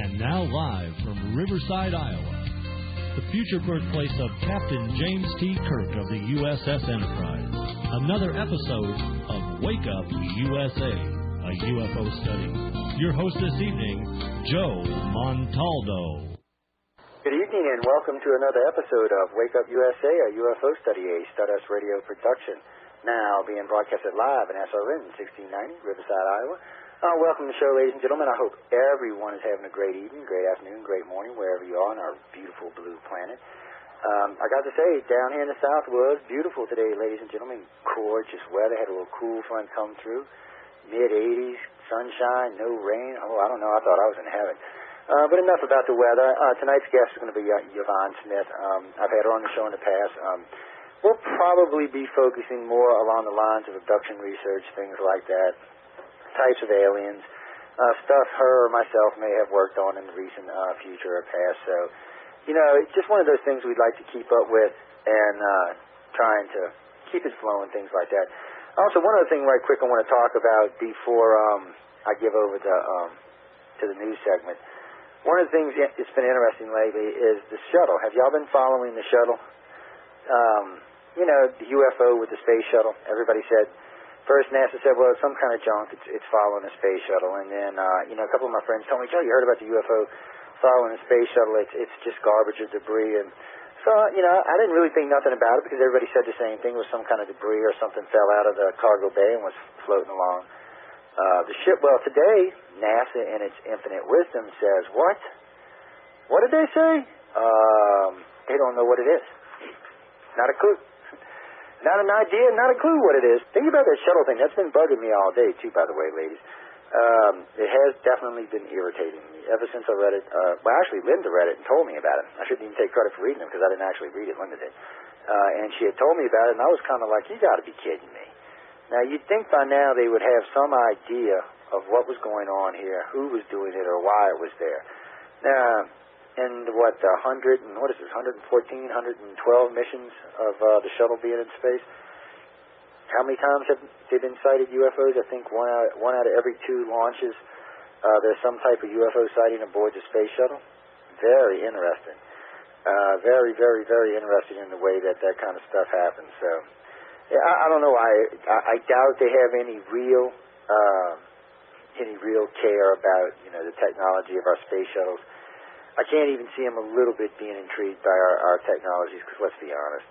And now live from Riverside, Iowa, the future birthplace of Captain James T. Kirk of the USS Enterprise. Another episode of Wake Up USA, a UFO study. Your host this evening, Joe Montaldo. Good evening and welcome to another episode of Wake Up USA, a UFO study, a Stardust Radio production. Now being broadcasted live in SRN 1690, Riverside, Iowa. Welcome to the show, ladies and gentlemen. I hope everyone is having a great evening, great afternoon, great morning, wherever you are on our beautiful blue planet. I got to say, down here in the South was beautiful today, ladies and gentlemen. Gorgeous weather. Had a little cool front come through. Mid-80s, sunshine, no rain. Oh, I don't know. I thought I was in heaven. But enough about the weather. Tonight's guest is going to be Yvonne Smith. I've had her on the show in the past. We'll probably be focusing more along the lines of abduction research, things like that. Types of aliens, stuff her or myself may have worked on in the recent future or past. So, you know, it's just one of those things we'd like to keep up with and trying to keep it flowing, things like that. Also, one other thing right quick I want to talk about before I give over to the news segment. One of the things that's been interesting lately is the shuttle. Have y'all been following the shuttle? You know, the UFO with the space shuttle. Everybody said, first NASA said, well, it's some kind of junk. It's following a space shuttle. And then, you know, a couple of my friends told me, Joe, you heard about the UFO following a space shuttle. It's just garbage or debris. And so, you know, I didn't really think nothing about it because everybody said the same thing. It was some kind of debris or something fell out of the cargo bay and was floating along. The ship, well, today, NASA in its infinite wisdom says, what? What did they say? They don't know what it is. Not a clue. Not an idea, not a clue what it is. Think about that shuttle thing. That's been bugging me all day, too, by the way, ladies. It has definitely been irritating me ever since I read it. Well, actually, Linda read it and told me about it. I shouldn't even take credit for reading it because I didn't actually read it. Linda did. And she had told me about it, and I was kind of like, you got to be kidding me. Now, you'd think by now they would have some idea of what was going on here, who was doing it, or why it was there. Now, and what, 114, 112 missions of the shuttle being in space. How many times have they been sighted UFOs? I think one out of every 2 launches, there's some type of UFO sighting aboard the space shuttle. Very interesting. Very, very, very interesting in the way that kind of stuff happens. So, yeah, I don't know. I doubt they have any real care about, you know, the technology of our space shuttles. I can't even see them a little bit being intrigued by our technologies, because let's be honest.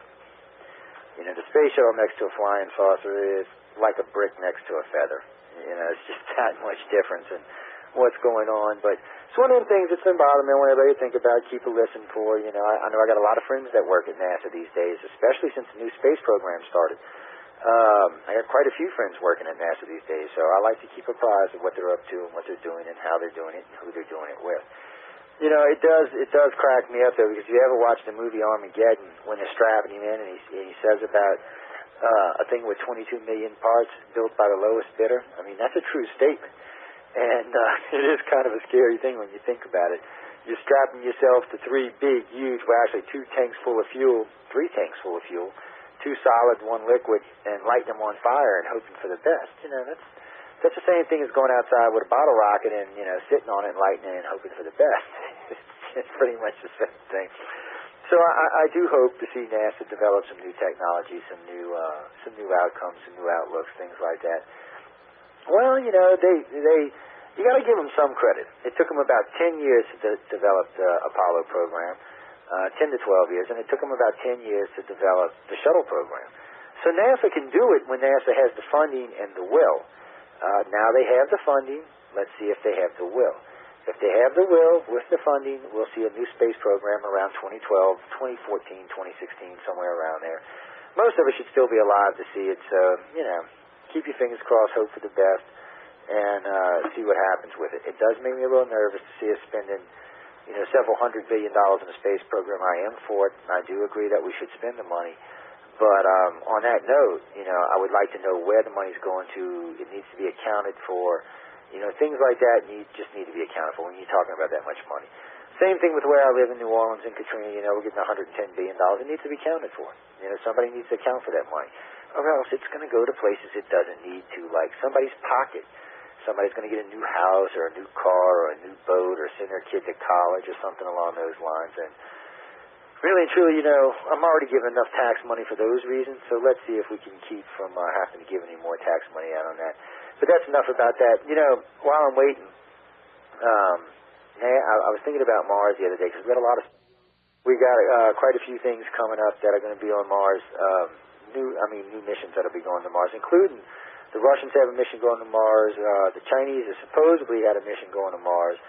You know, the space shuttle next to a flying saucer is like a brick next to a feather. You know, it's just that much difference in what's going on. But it's one of them things that's been bothering me. I want everybody to think about, keep a listen for. You know, I know I got a lot of friends that work at NASA these days, especially since the new space program started. I got quite a few friends working at NASA these days, so I like to keep apprised of what they're up to and what they're doing and how they're doing it and who they're doing it with. You know, it does crack me up, though, because if you ever watched the movie Armageddon, when they're strapping him in and he says about a thing with 22 million parts built by the lowest bidder, I mean, that's a true statement. And it is kind of a scary thing when you think about it. You're strapping yourself to 3 big, huge, well, actually 2 tanks full of fuel, 3 tanks full of fuel, 2 solid, 1 liquid, and lighting them on fire and hoping for the best. You know, that's the same thing as going outside with a bottle rocket and, you know, sitting on it and lighting it and hoping for the best. It's pretty much the same thing. So I do hope to see NASA develop some new technology, some new outcomes, some new outlooks, things like that. Well, you know, you got to give them some credit. It took them about 10 years to develop the Apollo program, 10 to 12 years, and it took them about 10 years to develop the shuttle program. So NASA can do it when NASA has the funding and the will. Now they have the funding. Let's see if they have the will. If they have the will with the funding, we'll see a new space program around 2012, 2014, 2016, somewhere around there. Most of us should still be alive to see it, so, you know, keep your fingers crossed, hope for the best, and see what happens with it. It does make me a little nervous to see us spending, you know, several $100 billion in a space program. I am for it, and I do agree that we should spend the money. But on that note, you know, I would like to know where the money's going to. It needs to be accounted for. You know, things like that just need to be accounted for when you're talking about that much money. Same thing with where I live in New Orleans and Katrina. You know, we're getting $110 billion. It needs to be accounted for. You know, somebody needs to account for that money. Or else it's going to go to places it doesn't need to, like somebody's pocket. somebody's going to get a new house or a new car or a new boat or send their kid to college or something along those lines. And really and truly, I'm already giving enough tax money for those reasons, so let's see if we can keep from having to give any more tax money out on that. But that's enough about that. While I'm waiting, I was thinking about Mars the other day because we got quite a few things coming up that are going to be on Mars, new missions that will be going to Mars, including the Russians have a mission going to Mars. The Chinese have supposedly had a mission going to Mars.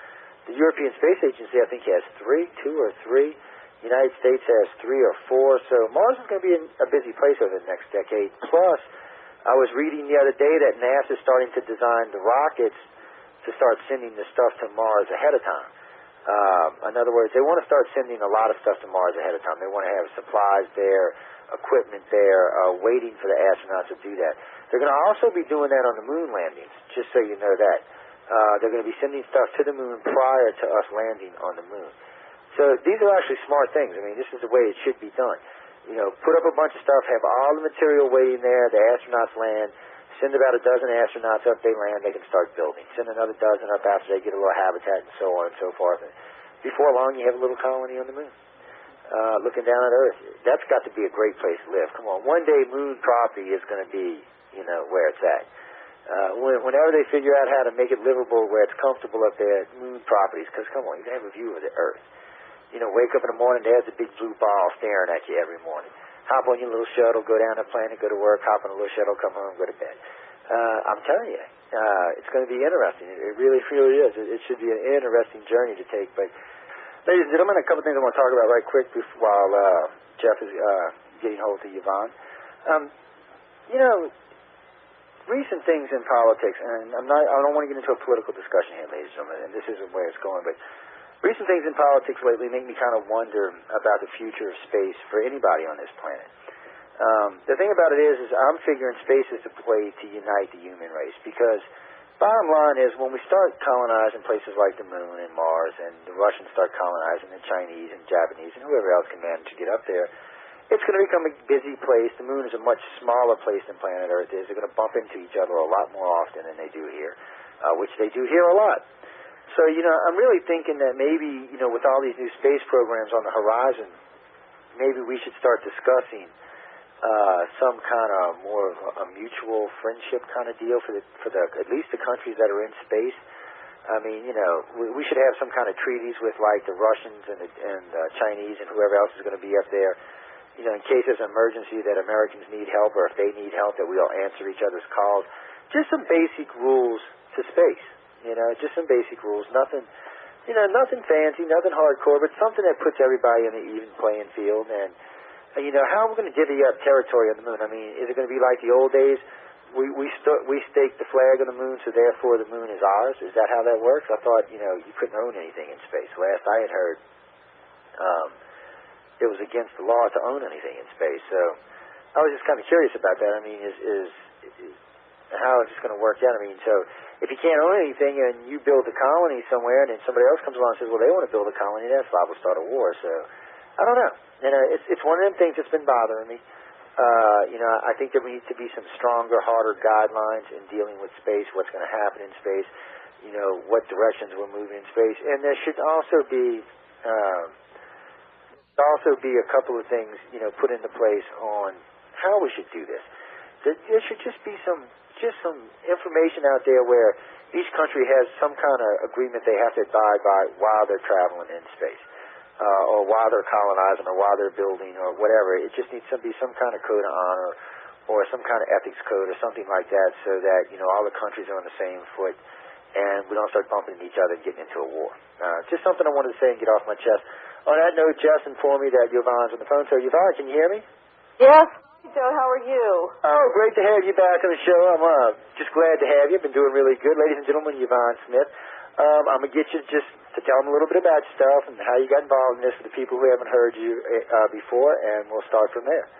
The European Space Agency, I think, has two or three. The United States has 3 or 4. So Mars is going to be a busy place over the next decade. Plus, I was reading the other day that NASA is starting to design the rockets to start sending the stuff to Mars ahead of time. In other words, they want to start sending a lot of stuff to Mars ahead of time. They want to have supplies there, equipment there, waiting for the astronauts to do that. They're going to also be doing that on the moon landings, just so you know that. They're going to be sending stuff to the moon prior to us landing on the moon. So these are actually smart things. I mean, this is the way it should be done. Put up a bunch of stuff, have all the material waiting there, the astronauts land, send about a dozen astronauts up, they land, they can start building. Send another dozen up after they get a little habitat and so on and so forth. And before long, you have a little colony on the moon. Looking down at Earth. That's got to be a great place to live. Come on, one day moon property is going to be, where it's at. Whenever they figure out how to make it livable where it's comfortable up there, moon properties, because come on, you can have a view of the Earth. Wake up in the morning, there's a big blue ball staring at you every morning. Hop on your little shuttle, go down the planet, go to work, hop on a little shuttle, come home, go to bed. I'm telling you, it's going to be interesting. It really, really is. It should be an interesting journey to take. But, ladies and gentlemen, a couple things I want to talk about right quick while Jeff is getting hold of Yvonne. Recent things in politics, and I don't want to get into a political discussion here, ladies and gentlemen, and this isn't where it's going, but recent things in politics lately make me kind of wonder about the future of space for anybody on this planet. The thing about it is I'm figuring space is the way to unite the human race, because bottom line is when we start colonizing places like the moon and Mars, and the Russians start colonizing the Chinese and Japanese and whoever else can manage to get up there, it's going to become a busy place. The moon is a much smaller place than planet Earth is. They're going to bump into each other a lot more often than they do here, which they do here a lot. So, I'm really thinking that maybe, with all these new space programs on the horizon, maybe we should start discussing some kind of more of a mutual friendship kind of deal for at least the countries that are in space. I mean, we should have some kind of treaties with, like, the Russians and the Chinese and whoever else is going to be up there. In case there's an emergency that Americans need help, or if they need help, that we all answer each other's calls. Just some basic rules to space. Just some basic rules. Nothing fancy, nothing hardcore, but something that puts everybody in an even playing field. And, how are we going to divvy up territory on the moon? I mean, is it going to be like the old days? We stake the flag on the moon, so therefore the moon is ours? Is that how that works? I thought, you couldn't own anything in space. Last I had heard, it was against the law to own anything in space. So I was just kind of curious about that. I mean, is how is this going to work out? I mean, so if you can't own anything and you build a colony somewhere and then somebody else comes along and says, well, they want to build a colony, that's liable to start a war. So I don't know. It's one of them things that's been bothering me. I think there needs to be some stronger, harder guidelines in dealing with space, what's going to happen in space, what directions we're moving in space. And there should also be a couple of things, put into place on how we should do this. There should just be some information out there where each country has some kind of agreement they have to abide by while they're traveling in space, or while they're colonizing, or while they're building, or whatever. It just needs to be some kind of code of honor, or some kind of ethics code, or something like that, so that all the countries are on the same foot, and we don't start bumping into each other and getting into a war. Just something I wanted to say and get off my chest. On that note, Jess informed me that Yvonne's on the phone. So, Yvonne, can you hear me? Yes. Joe, how are you? Oh, great to have you back on the show. I'm just glad to have you. Been doing really good. Ladies and gentlemen, Yvonne Smith. I'm going to get you just to tell them a little bit about yourself and how you got involved in this for the people who haven't heard you before, and we'll start from there.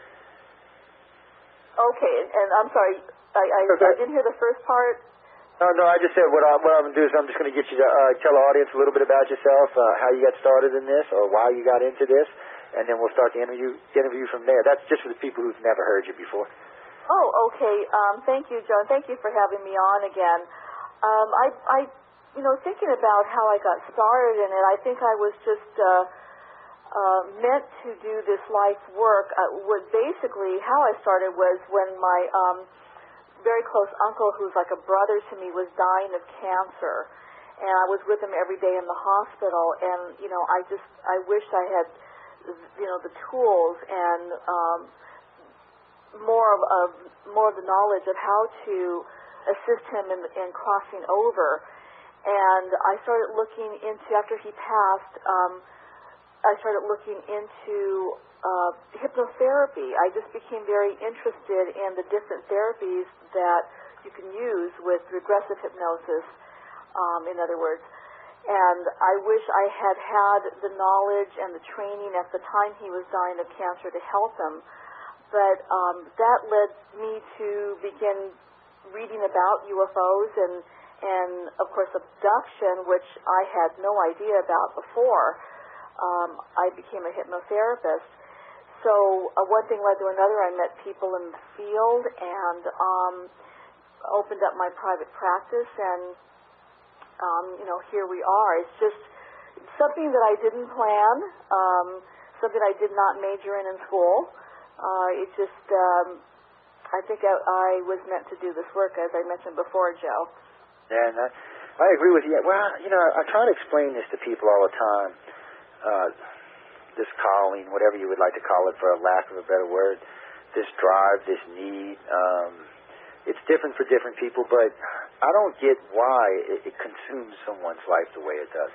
Okay, and I'm sorry, I didn't hear the first part. No, I just said what I'm going to do is I'm just going to get you to tell the audience a little bit about yourself, how you got started in this, or why you got into this, and then we'll start the interview from there. That's just for the people who've never heard you before. Oh, okay. Thank you, John. Thank you for having me on again. Thinking about how I got started in it, I think I was just meant to do this life work. Basically, how I started was when my very close uncle, who's like a brother to me, was dying of cancer, and I was with him every day in the hospital. And I wished I had, the tools and more of the knowledge of how to assist him in crossing over. And I started looking into, after he passed, I started looking into hypnotherapy. I just became very interested in the different therapies that you can use with regressive hypnosis, in other words. And I wish I had the knowledge and the training at the time he was dying of cancer to help him. But that led me to begin reading about UFOs and of course abduction, which I had no idea about before. I became a hypnotherapist. So one thing led to another. I met people in the field and opened up my private practice, and here we are. It's just something that I didn't plan, something I did not major in school. It just, I think I was meant to do this work, as I mentioned before, Joe. Yeah, and I agree with you. Well, I try to explain this to people all the time. This calling, whatever you would like to call it, for a lack of a better word, this drive, this need, it's different for different people, but I don't get why it consumes someone's life the way it does.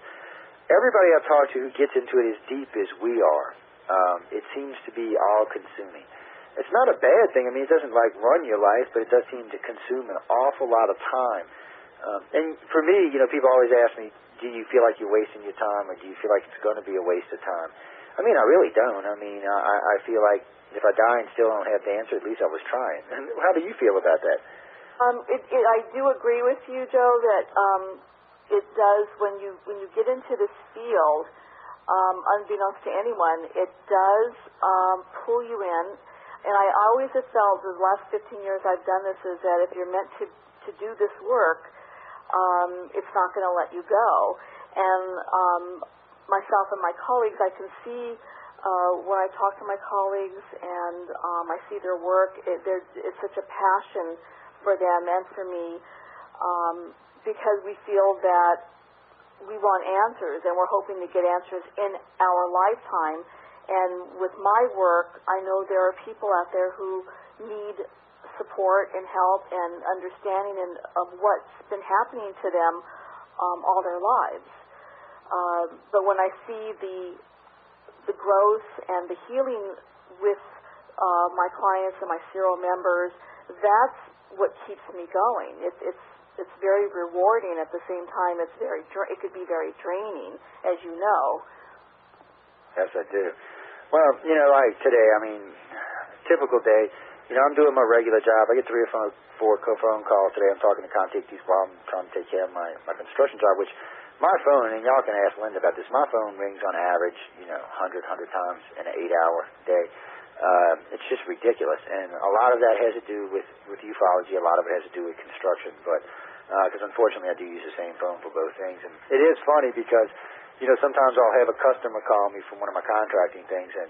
Everybody I've talked to who gets into it as deep as we are, it seems to be all-consuming. It's not a bad thing. I mean, it doesn't, run your life, but it does seem to consume an awful lot of time. And for me, people always ask me, do you feel like you're wasting your time, or do you feel like it's going to be a waste of time? I mean, I really don't. I mean, I feel like if I die and still don't have the answer, at least I was trying. And how do you feel about that? I do agree with you, Joe, that it does, when you get into this field, unbeknownst to anyone, it does pull you in. And I always have felt, the last 15 years I've done this, is that if you're meant to do this work, it's not going to let you go. And myself and my colleagues, I can see when I talk to my colleagues and I see their work, it's such a passion for them and for me, because we feel that we want answers, and we're hoping to get answers in our lifetime. And with my work, I know there are people out there who need support and help and understanding of what's been happening to them all their lives. But when I see the growth and the healing with my clients and my serial members, that's what keeps me going. It's very rewarding. At the same time, it could be very draining, as you know. Yes, I do. Well, like today, I mean, typical day. I'm doing my regular job. I get 3 or 4 phone calls today. I'm talking to Contactees while I'm trying to take care of my construction job, which my phone, and y'all can ask Linda about this, my phone rings on average, 100 times in an 8-hour day. It's just ridiculous. And a lot of that has to do with ufology. A lot of it has to do with construction. But because unfortunately I do use the same phone for both things. And it is funny because, sometimes I'll have a customer call me from one of my contracting things, and,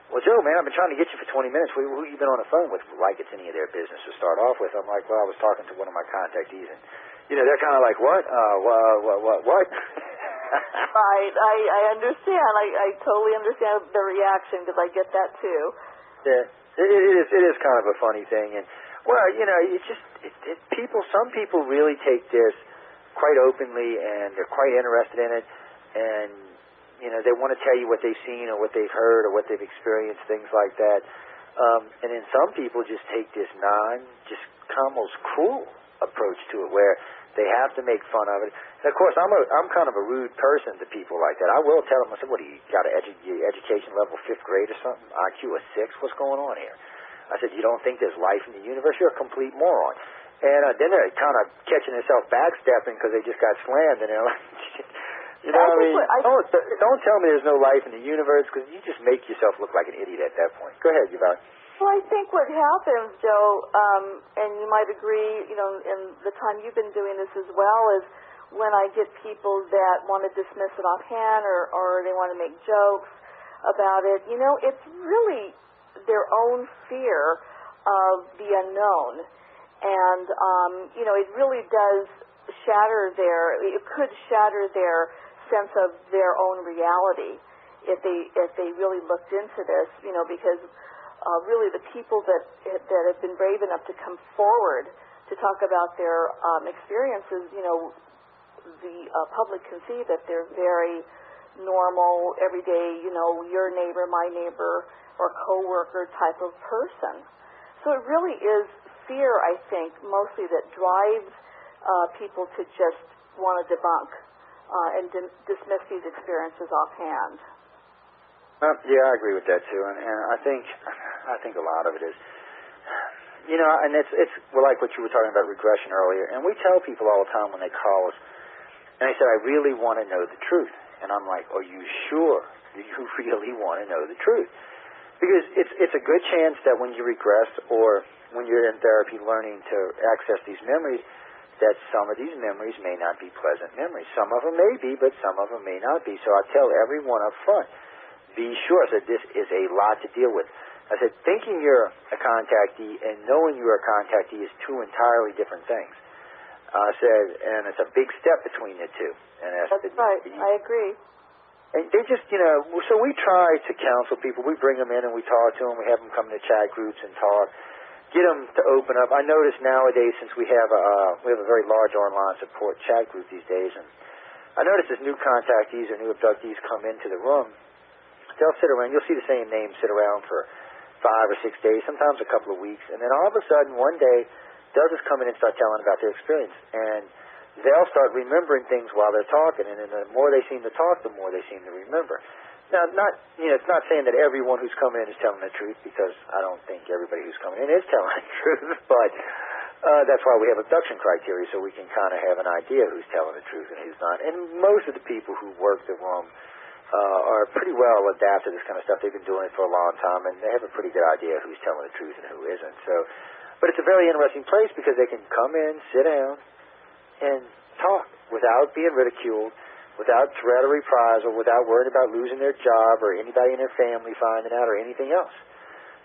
well, Joe, man, I've been trying to get you for 20 minutes. Who you been on the phone with? Like it's any of their business to start off with. I'm like, well, I was talking to one of my contactees, and, they're kind of like, what? What? Right. I understand. I totally understand the reaction, because I get that too. Yeah, it is kind of a funny thing. And, well, it's just, some people really take this quite openly, and they're quite interested in it, and, they want to tell you what they've seen or what they've heard or what they've experienced, things like that. And then some people just take this just almost cruel approach to it, where they have to make fun of it. And of course, I'm kind of a rude person to people like that. I will tell them, I said, what, do you got your education level 5th grade or something? IQ of 6? What's going on here? I said, you don't think there's life in the universe? You're a complete moron. And then they're kind of catching themselves backstepping because they just got slammed, and they're like, what I mean? Don't tell me there's no life in the universe, because you just make yourself look like an idiot at that point. Go ahead, Yvonne. Well, I think what happens, Joe, and you might agree, in the time you've been doing this as well, is when I get people that want to dismiss it offhand or they want to make jokes about it, it's really their own fear of the unknown. And, it really does it could shatter their sense of their own reality if they really looked into this, because really the people that have been brave enough to come forward to talk about their experiences, the public can see that they're very normal, everyday, your neighbor, my neighbor, or coworker type of person. So it really is fear, I think, mostly that drives people to just want to debunk and dismiss these experiences offhand. Yeah, I agree with that too, and I think a lot of it is, and it's like what you were talking about regression earlier, and we tell people all the time when they call us, and they say, I really want to know the truth, and I'm like, are you sure you really want to know the truth? Because it's a good chance that when you regress or when you're in therapy learning to access these memories, that some of these memories may not be pleasant memories. Some of them may be, but some of them may not be. So I tell everyone up front, be sure. I said, this is a lot to deal with. I said, thinking you're a contactee and knowing you're a contactee is two entirely different things. I said, and it's a big step between the two. And that's right. I agree. And they just, so we try to counsel people. We bring them in and we talk to them. We have them come to chat groups and talk, get them to open up. I notice nowadays, since we have a very large online support chat group these days, and I notice as new contactees or new abductees come into the room, they'll sit around. You'll see the same names sit around for 5 or 6 days, sometimes a couple of weeks, and then all of a sudden one day they'll just come in and start telling about their experience, and they'll start remembering things while they're talking, and then the more they seem to talk, the more they seem to remember. Now, it's not saying that everyone who's coming in is telling the truth, because I don't think everybody who's coming in is telling the truth, but that's why we have abduction criteria, so we can kind of have an idea who's telling the truth and who's not. And most of the people who work the room are pretty well adapted to this kind of stuff. They've been doing it for a long time, and they have a pretty good idea who's telling the truth and who isn't. So, but it's a very interesting place because they can come in, sit down, and talk without being ridiculed, without threat of reprisal, without worrying about losing their job or anybody in their family finding out or anything else.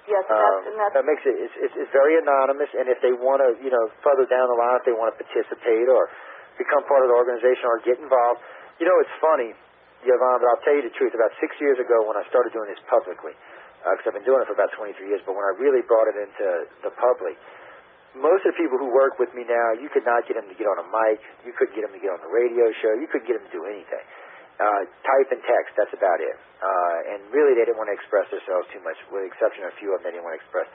Yes, and that's that makes it's very anonymous. And if they want to, further down the line, if they want to participate or become part of the organization or get involved, it's funny, Yvonne, but I'll tell you the truth. About 6 years ago, when I started doing this publicly, because I've been doing it for about 23 years, but when I really brought it into the public, most of the people who work with me now, you could not get them to get on a mic. You couldn't get them to get on the radio show. You couldn't get them to do anything. Type and text, that's about it. And really, they didn't want to express themselves too much, with the exception of a few of them they didn't want to express.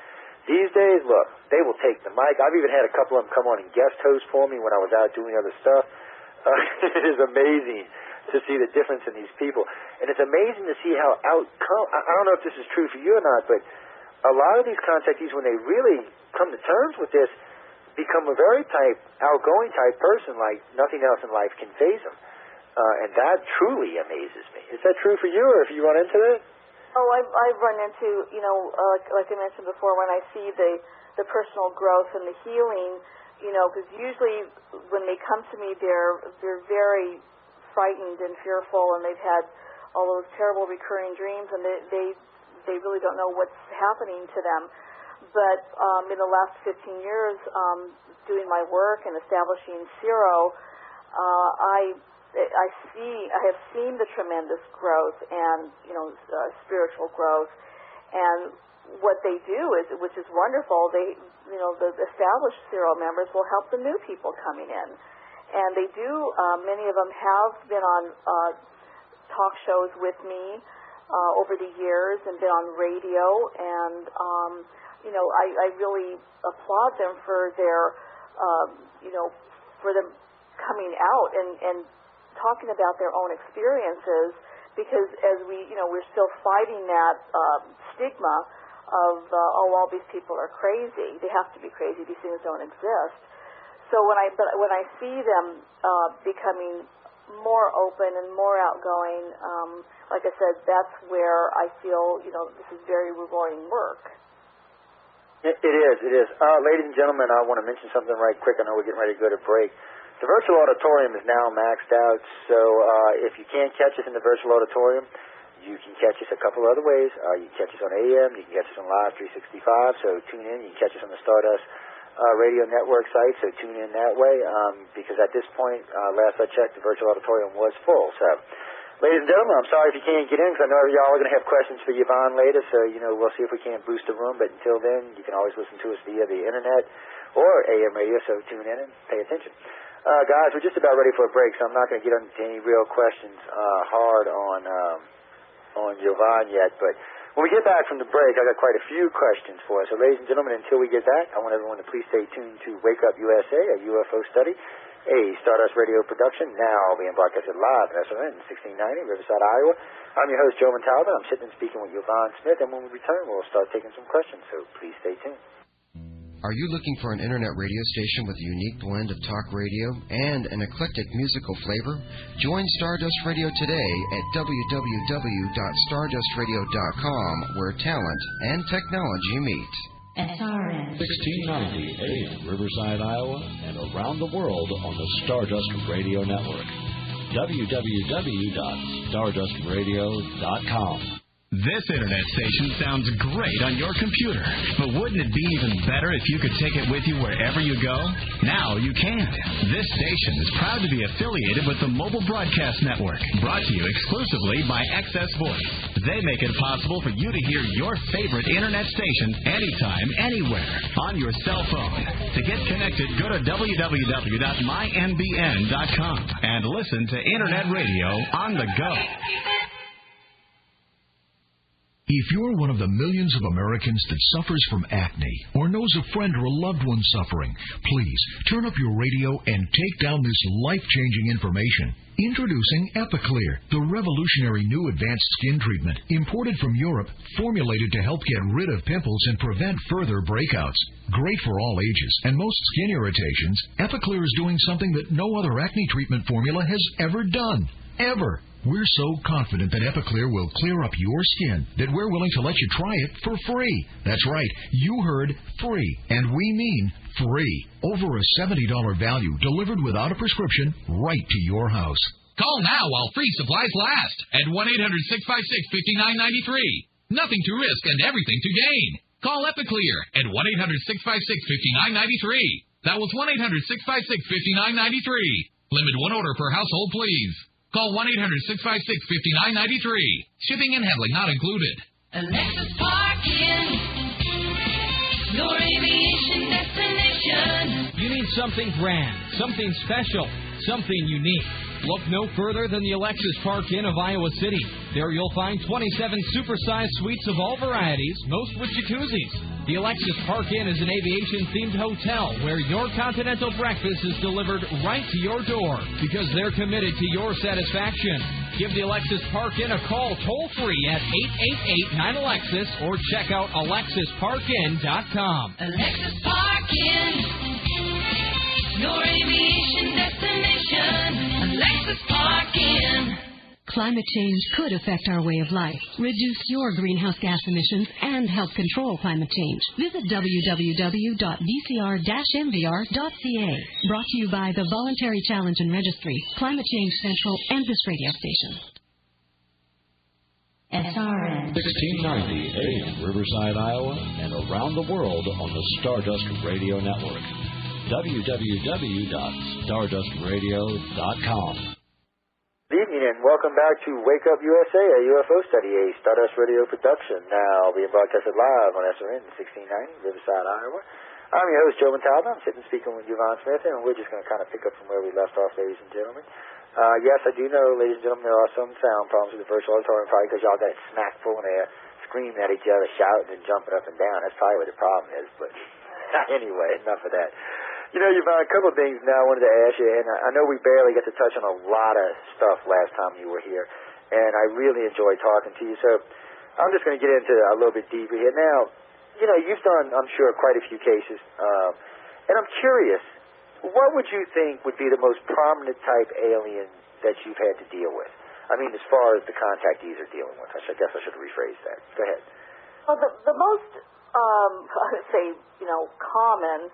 These days, look, they will take the mic. I've even had a couple of them come on and guest host for me when I was out doing other stuff. It is amazing to see the difference in these people. And it's amazing to see how I don't know if this is true for you or not, but a lot of these contactees, when they really come to terms with this, become a very outgoing type person, like nothing else in life can faze them. And that truly amazes me. Is that true for you, or if you run into that? Oh, I've run into, like I mentioned before, when I see the personal growth and the healing, because usually when they come to me, they're very frightened and fearful, and they've had all those terrible recurring dreams, and they really don't know what's happening to them. But in the last 15 years, doing my work and establishing Zero, I have seen the tremendous growth and spiritual growth. And what they do is, which is wonderful, the established Zero members will help the new people coming in, and they do. Many of them have been on talk shows with me over the years and been on radio, and I really applaud them for their for them coming out and talking about their own experiences, because as we're still fighting that stigma of all these people are crazy. They have to be crazy. These things don't exist. So when I see them becoming more open and more outgoing, like I said, that's where I feel this is very rewarding work. It is. Ladies and gentlemen, I want to mention something right quick. I know we're getting ready to go to break. The virtual auditorium is now maxed out, so if you can't catch us in the virtual auditorium, you can catch us a couple other ways. You can catch us on AM, you can catch us on Live 365, so tune in. You can catch us on the Stardust Radio Network site, so tune in that way, because at this point, last I checked, the virtual auditorium was full. So, ladies and gentlemen, I'm sorry if you can't get in, because I know y'all are going to have questions for Yvonne later, so, we'll see if we can't boost the room, but until then, you can always listen to us via the Internet or AM radio, so tune in and pay attention. Guys, we're just about ready for a break, so I'm not going to get into any real questions hard on Yvonne yet, but when we get back from the break, I got quite a few questions for us. So, ladies and gentlemen, until we get back, I want everyone to please stay tuned to Wake Up USA, a UFO study, a Stardust Radio production, now being broadcasted live at SRN 1690, Riverside, Iowa. I'm your host, Joe Montaldo. I'm sitting and speaking with Yvonne Smith, and when we return, we'll start taking some questions, so please stay tuned. Are you looking for an internet radio station with a unique blend of talk radio and an eclectic musical flavor? Join Stardust Radio today at www.stardustradio.com, where talent and technology meet. SRN 1690 AM, Riverside, Iowa, and around the world on the Stardust Radio Network. www.stardustradio.com. This internet station sounds great on your computer, but wouldn't it be even better if you could take it with you wherever you go? Now you can. This station is proud to be affiliated with the Mobile Broadcast Network, brought to you exclusively by Access Voice. They make it possible for you to hear your favorite internet station anytime, anywhere, on your cell phone. To get connected, go to www.mynbn.com and listen to internet radio on the go. If you're one of the millions of Americans that suffers from acne or knows a friend or a loved one suffering, please turn up your radio and take down this life-changing information. Introducing Epiclear, the revolutionary new advanced skin treatment, imported from Europe, formulated to help get rid of pimples and prevent further breakouts. Great for all ages and most skin irritations, Epiclear is doing something that no other acne treatment formula has ever done. Ever. We're so confident that Epiclear will clear up your skin that we're willing to let you try it for free. That's right, you heard free, and we mean free. Over a $70 value delivered without a prescription right to your house. Call now while free supplies last at 1-800-656-5993. Nothing to risk and everything to gain. Call Epiclear at 1-800-656-5993. That was 1-800-656-5993. Limit one order per household, please. Call 1-800-656-5993. Shipping and handling not included. Alexis Parking, your aviation destination. You need something grand, something special, something unique. Look no further than the Alexis Park Inn of Iowa City. There you'll find 27 supersized suites of all varieties, most with jacuzzis. The Alexis Park Inn is an aviation-themed hotel where your continental breakfast is delivered right to your door because they're committed to your satisfaction. Give the Alexis Park Inn a call toll-free at 888-9-ALEXIS or check out alexisparkin.com. Alexis Park Inn, your aviation destination. Alexis Park Inn. Climate change could affect our way of life. Reduce your greenhouse gas emissions and help control climate change. Visit www.vcr-mvr.ca. Brought to you by the Voluntary Challenge and Registry, Climate Change Central, and this radio station. SRN 1690 AM, Riverside, Iowa, and around the world on the Stardust Radio Network. www.stardustradio.com. Good evening and welcome back to Wake Up USA, a UFO study, a Stardust Radio production, now being broadcasted live on SRN 1690, Riverside, Iowa. I'm your host, Joe Montaldo. I'm sitting speaking with Yvonne Smith, and we're just going to kind of pick up from where we left off, ladies and gentlemen. Yes, I do know, ladies and gentlemen, there are some sound problems with the virtual auditorium, probably because y'all got it smack full in there, screaming at each other, shouting and jumping up and down. That's probably what the problem is, but anyway, enough of that. You know, Yvonne, a couple of things now I wanted to ask you, and I know we barely got to touch on a lot of stuff last time you were here, and I really enjoyed talking to you, so I'm just going to get into a little bit deeper here. Now, you know, you've done, I'm sure, quite a few cases, and I'm curious, what would you think would be the most prominent type alien that you've had to deal with? I mean, as far as the contactees are dealing with. I guess I should rephrase that. Go ahead. Well, the most I would say, common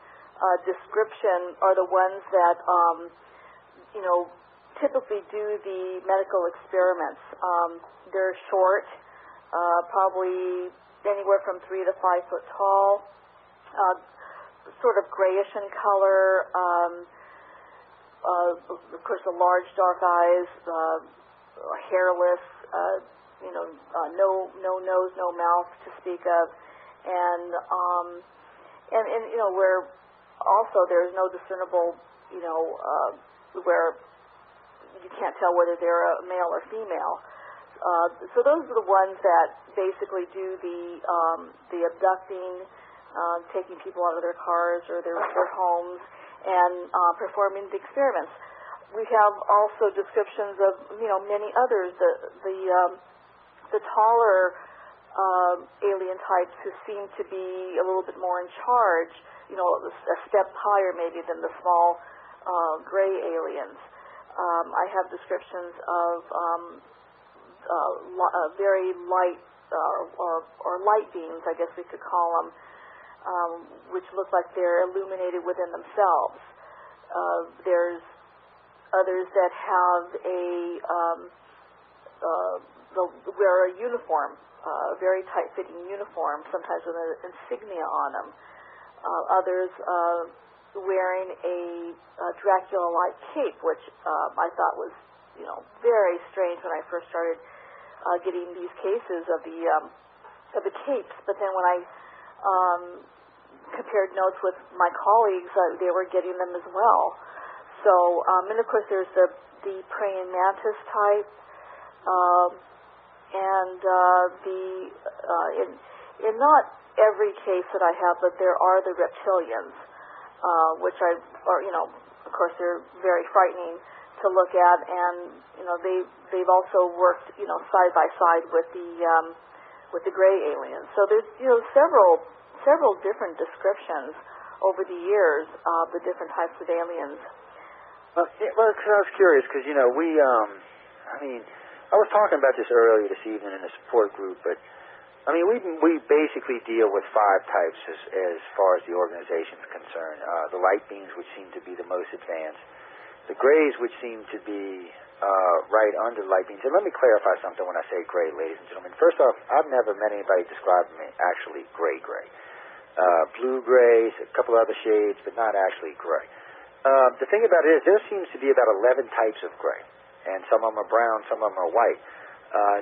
description are the ones that, typically do the medical experiments. They're short, probably anywhere from 3 to 5 foot tall, sort of grayish in color. Of course, the large dark eyes, hairless, no nose, no mouth to speak of, and where also there's no discernible, where you can't tell whether they're a male or female. So those are the ones that basically do the abducting, taking people out of their cars or their homes, and performing the experiments. We have also descriptions of many others. The taller alien types who seem to be a little bit more in charge, a step higher maybe than the small gray aliens. I have descriptions of very light or light beams, I guess we could call them, which look like they're illuminated within themselves. There's others that have wear a uniform, a very tight-fitting uniform, sometimes with an insignia on them. Others wearing a Dracula-like cape, which I thought was, very strange when I first started getting these cases of the capes. But then when I compared notes with my colleagues, they were getting them as well. So, and of course, there's the praying mantis type, and in not every case that I have, but there are the reptilians, which of course, they're very frightening to look at, and they've also worked side by side with the gray aliens. So there's several different descriptions over the years of the different types of aliens. Well, I was curious because I was talking about this earlier this evening in the support group, but we basically deal with 5 types as far as the organization's concerned. The light beams, which seem to be the most advanced. The grays, which seem to be right under light beams. And let me clarify something when I say gray, ladies and gentlemen. First off, I've never met anybody describe me actually gray. Blue grays, a couple other shades, but not actually gray. The thing about it is there seems to be about 11 types of gray, and some of them are brown, some of them are white.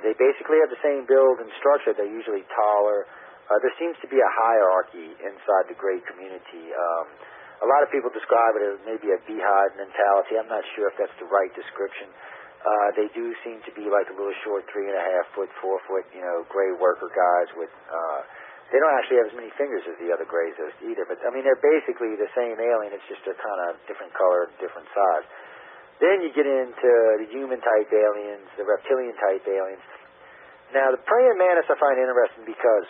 They basically have the same build and structure. They're usually taller. There seems to be a hierarchy inside the gray community. A lot of people describe it as maybe a beehive mentality. I'm not sure if that's the right description. They do seem to be like a little short 3.5 foot, 4 foot, gray worker guys with, they don't actually have as many fingers as the other grays either. But, they're basically the same alien. It's just a kind of different color, different size. Then you get into the human-type aliens, the reptilian-type aliens. Now, the praying mantis I find interesting because,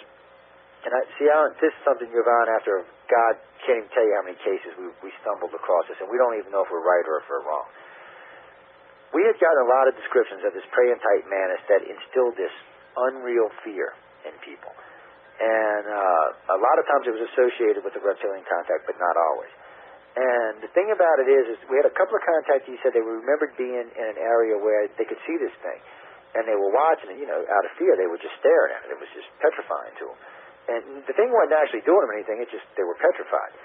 this is something, Yvonne, after God can't even tell you how many cases we stumbled across this, and we don't even know if we're right or if we're wrong. We had gotten a lot of descriptions of this praying-type mantis that instilled this unreal fear in people. And a lot of times it was associated with the reptilian contact, but not always. And the thing about it is we had a couple of contactees said they remembered being in an area where they could see this thing. And they were watching it, out of fear. They were just staring at it. It was just petrifying to them. And the thing wasn't actually doing them anything. It just, they were petrified.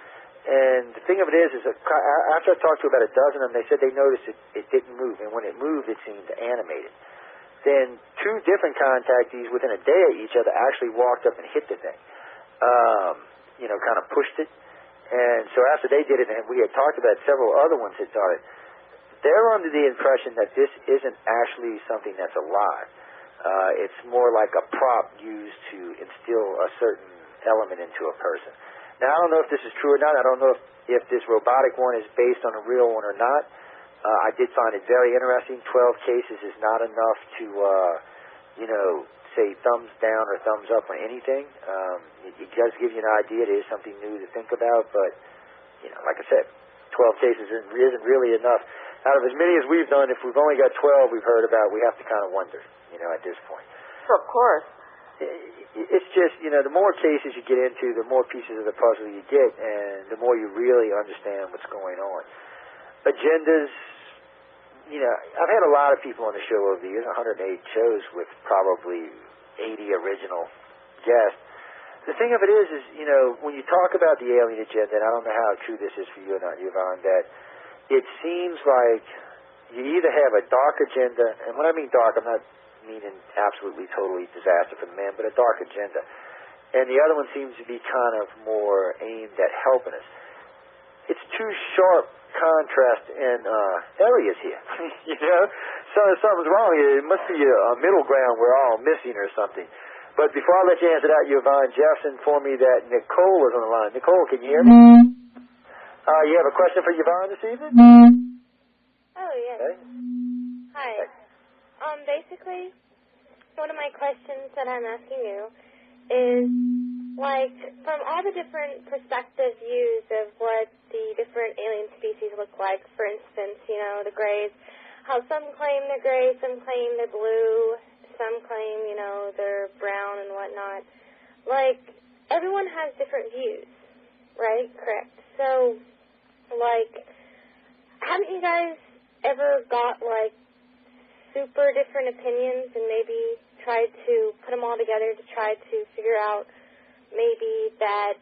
And the thing of it is after I talked to about a dozen of them, they said they noticed it didn't move. And when it moved, it seemed animated. Then 2 different contactees within a day of each other actually walked up and hit the thing. Kind of pushed it. And so after they did it, and we had talked about several other ones that thought it, they're under the impression that this isn't actually something that's alive. It's more like a prop used to instill a certain element into a person. Now, I don't know if this is true or not. I don't know if this robotic one is based on a real one or not. I did find it very interesting. 12 cases is not enough to, say thumbs down or thumbs up on anything. It does give you an idea. It is something new to think about, but, like I said, 12 cases isn't really enough. Out of as many as we've done, if we've only got 12 we've heard about, we have to kind of wonder, at this point. Sure, of course. it's just, the more cases you get into, the more pieces of the puzzle you get, and the more you really understand what's going on. Agendas, I've had a lot of people on the show over the years, 108 shows with probably 80 original guests. The thing of it is, when you talk about the alien agenda, and I don't know how true this is for you or not, Yvonne, that it seems like you either have a dark agenda, and when I mean dark, I'm not meaning absolutely, totally disaster for the man, but a dark agenda. And the other one seems to be kind of more aimed at helping us. It's two sharp contrast in areas here, So if something's wrong, it must be a middle ground we're all missing or something. But before I let you answer that, Yvonne, Jeff's informed me that Nicole is on the line. Nicole, can you hear me? You have a question for Yvonne this evening? Oh, yes. Okay. Hi. Basically, one of my questions that I'm asking you is, from all the different perspective views of what the different alien species look like, for instance, the Greys, how some claim they're gray, some claim they're blue, some claim, they're brown and whatnot. Everyone has different views, right? Correct. So, haven't you guys ever got, super different opinions and maybe tried to put them all together to try to figure out maybe that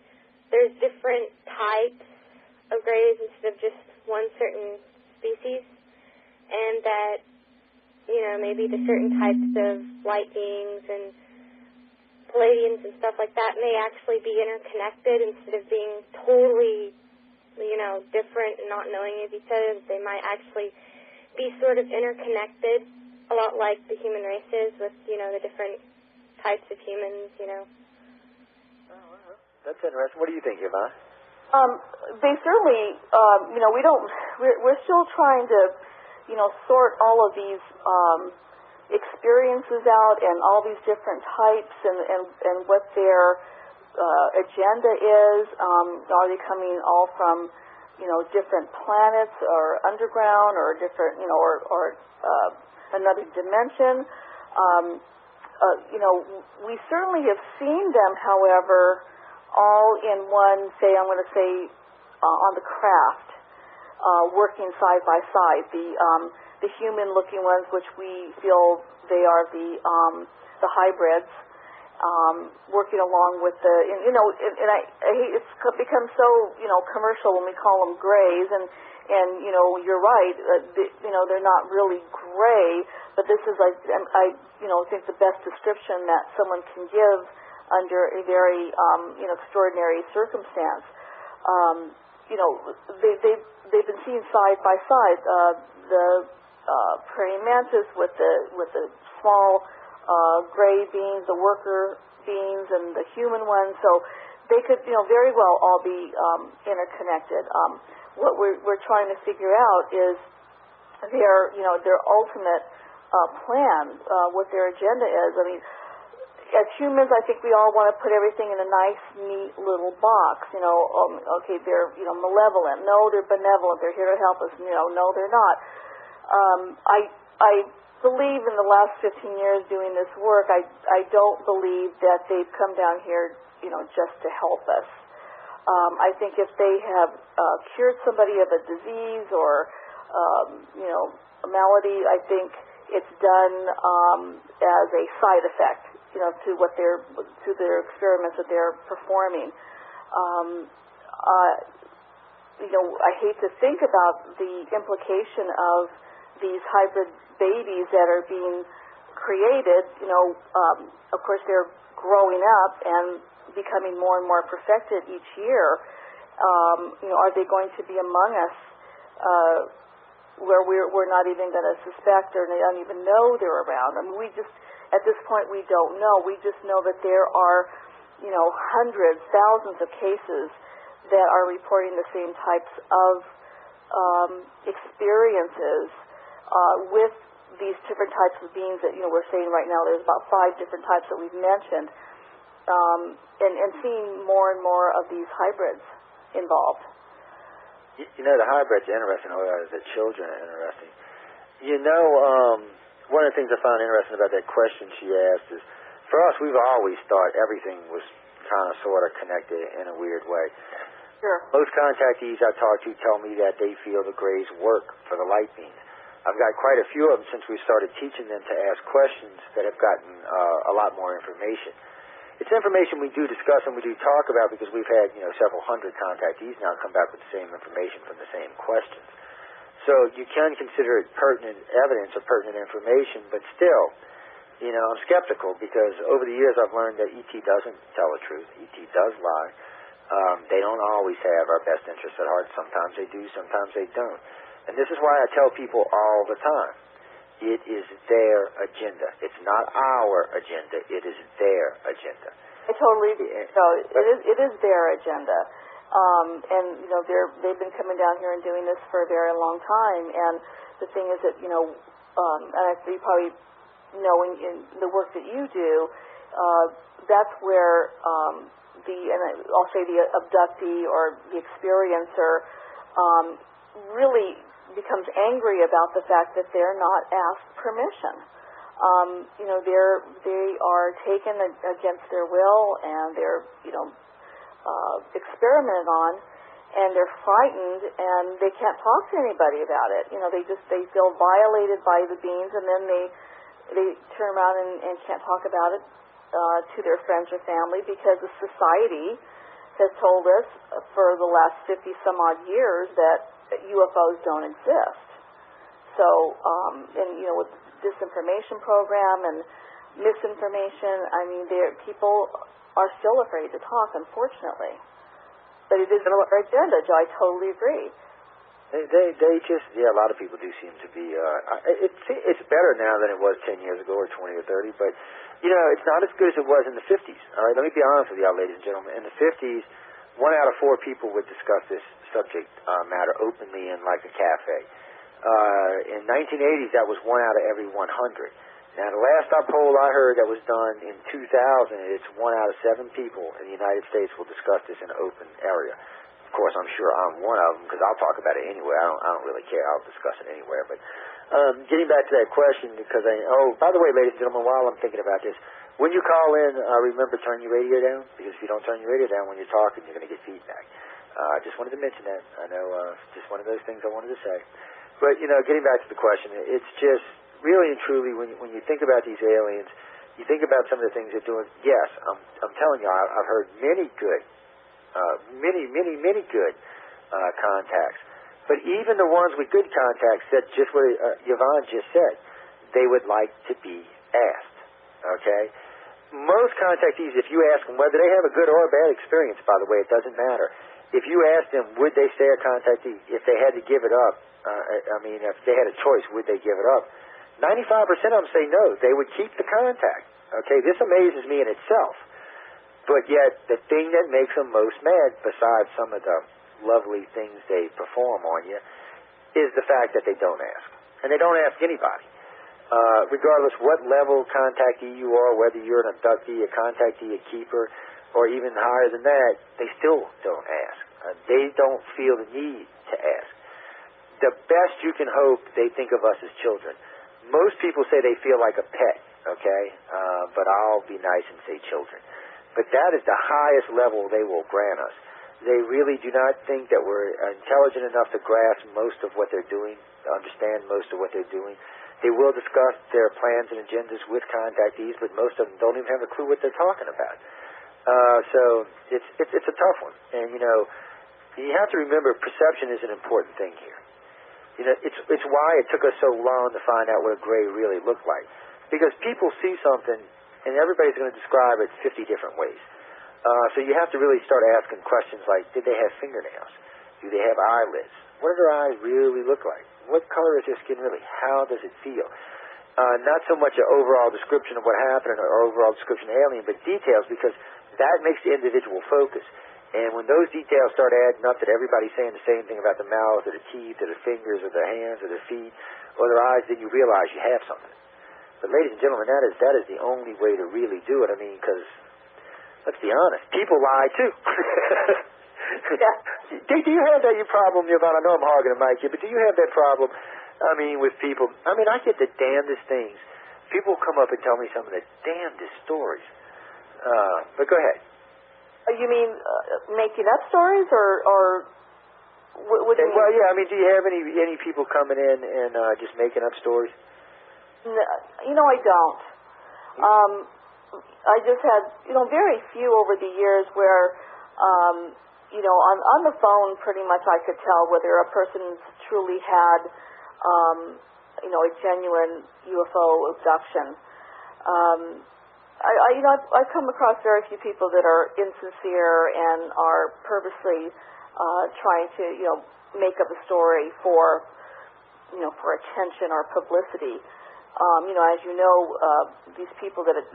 there's different types of Greys instead of just one certain species, and that, maybe the certain types of light beings and Palladians and stuff like that may actually be interconnected instead of being totally, different and not knowing of each other. They might actually be sort of interconnected, a lot like the human race is with, the different types of humans, That's interesting. What do you think, Yvonne? They certainly, we're still trying to, sort all of these experiences out and all these different types and what their agenda is. Are they coming all from, different planets or underground or different, or another dimension? We certainly have seen them, however, all in one, I'm going to say, on the craft, working side by side. The human-looking ones, which we feel they are the hybrids, working along with the, and I hate, it's become so, commercial when we call them grays, and you're right, they're not really gray, but this is, I think the best description that someone can give under a very, extraordinary circumstance. They've been seen side by side. The praying mantis with the small gray beings, the worker beings, and the human ones. So they could, very well all be interconnected. What we're trying to figure out is their ultimate plan, what their agenda is. I mean, as humans, I think we all want to put everything in a nice, neat little box. Okay, they're malevolent. No, they're benevolent. They're here to help us. No, they're not. I believe in the last 15 years doing this work, I don't believe that they've come down here, just to help us. I think if they have cured somebody of a disease or, a malady, I think it's done as a side effect, to what to their experiments that they're performing. I hate to think about the implication of these hybrid babies that are being created. Of course, they're growing up and becoming more and more perfected each year. Are they going to be among us where we're not even going to suspect or they don't even know they're around? I mean, at this point, we don't know. We just know that there are, hundreds, thousands of cases that are reporting the same types of experiences with these different types of beings that, we're saying right now. There's about 5 different types that we've mentioned, and seeing more and more of these hybrids involved. The hybrids are interesting, the children are interesting. One of the things I found interesting about that question she asked is, for us, we've always thought everything was kind of sort of connected in a weird way. Sure. Most contactees I talk to tell me that they feel the Greys work for the light beings. I've got quite a few of them since we started teaching them to ask questions that have gotten a lot more information. It's information we do discuss and we do talk about because we've had, several hundred contactees now come back with the same information from the same questions. So you can consider it pertinent evidence or pertinent information, but still, I'm skeptical because over the years I've learned that ET doesn't tell the truth. ET does lie. They don't always have our best interests at heart. Sometimes they do, sometimes they don't. And this is why I tell people all the time, it is their agenda. It's not our agenda. It is their agenda. I totally agree. So it is their agenda. And, they've been coming down here and doing this for a very long time. And the thing is that, and you probably know in the work that you do, that's where I'll say the abductee or the experiencer really becomes angry about the fact that they're not asked permission. They are taken against their will and they're, experimented on, and they're frightened and they can't talk to anybody about it. They feel violated by the beings, and then they turn around and can't talk about it to their friends or family because the society has told us for the last 50 some odd years that UFOs don't exist. So, with disinformation program and misinformation, people are still afraid to talk, unfortunately. But it is their agenda, Joe. I totally agree. They just, a lot of people do seem to be, it's better now than it was 10 years ago or 20 or 30, but, it's not as good as it was in the 50s. All right, let me be honest with y'all, ladies and gentlemen. In the 50s, 1 out of 4 people would discuss this subject matter openly in like a cafe. In 1980s, that was 1 out of every 100. Now, the last poll I heard that was done in 2000, it's 1 out of 7 people in the United States will discuss this in an open area. Of course, I'm sure I'm one of them because I'll talk about it anywhere. I don't really care. I'll discuss it anywhere. But getting back to that question, because by the way, ladies and gentlemen, while I'm thinking about this, when you call in, remember turn your radio down, because if you don't turn your radio down when you're talking, you're going to get feedback. I just wanted to mention that. I know just one of those things I wanted to say. But, getting back to the question, it's just really and truly when you think about these aliens, you think about some of the things they're doing. Yes, I'm telling you, I've heard many good, many good contacts. But even the ones with good contacts said just what Yvonne just said. They would like to be asked, okay? Most contactees, if you ask them whether they have a good or a bad experience, by the way, it doesn't matter. If you ask them, would they stay a contactee? If they had to give it up, if they had a choice, would they give it up? 95% of them say no. They would keep the contact, okay? This amazes me in itself. But yet, the thing that makes them most mad, besides some of the lovely things they perform on you, is the fact that they don't ask. And they don't ask anybody. Regardless what level contactee you are, whether you're an abductee, a contactee, a keeper, or even higher than that, they still don't ask. They don't feel the need to ask. The best you can hope, they think of us as children. Most people say they feel like a pet, okay? But I'll be nice and say children. But that is the highest level they will grant us. They really do not think that we're intelligent enough to grasp most of what they're doing, to understand most of what they're doing. They will discuss their plans and agendas with contactees, but most of them don't even have a clue what they're talking about. So it's a tough one. And, you have to remember perception is an important thing here. It's why it took us so long to find out what a gray really looked like. Because people see something, and everybody's going to describe it 50 different ways. So you have to really start asking questions like, did they have fingernails? Do they have eyelids? What do their eyes really look like? What color is their skin really? How does it feel? Not so much an overall description of what happened or overall description of alien, but details, because that makes the individual focus. And when those details start adding up that everybody's saying the same thing about the mouth or the teeth or the fingers or the hands or their feet or their eyes, then you realize you have something. But ladies and gentlemen, that is the only way to really do it. Because let's be honest, people lie too. Do you have that problem, Yvonne? I know I'm hogging the mic here, but do you have that problem? With people. I get the damnedest things people come up and tell me some of the damnedest stories. But go ahead. You mean making up stories, or what do you mean? Well, yeah. I mean, do you have any people coming in and just making up stories? No, I don't. I just had, very few over the years where, on the phone, pretty much I could tell whether a person's truly had, a genuine UFO abduction. I've come across very few people that are insincere and are purposely trying to, make up a story for attention or publicity. As you know, these people that have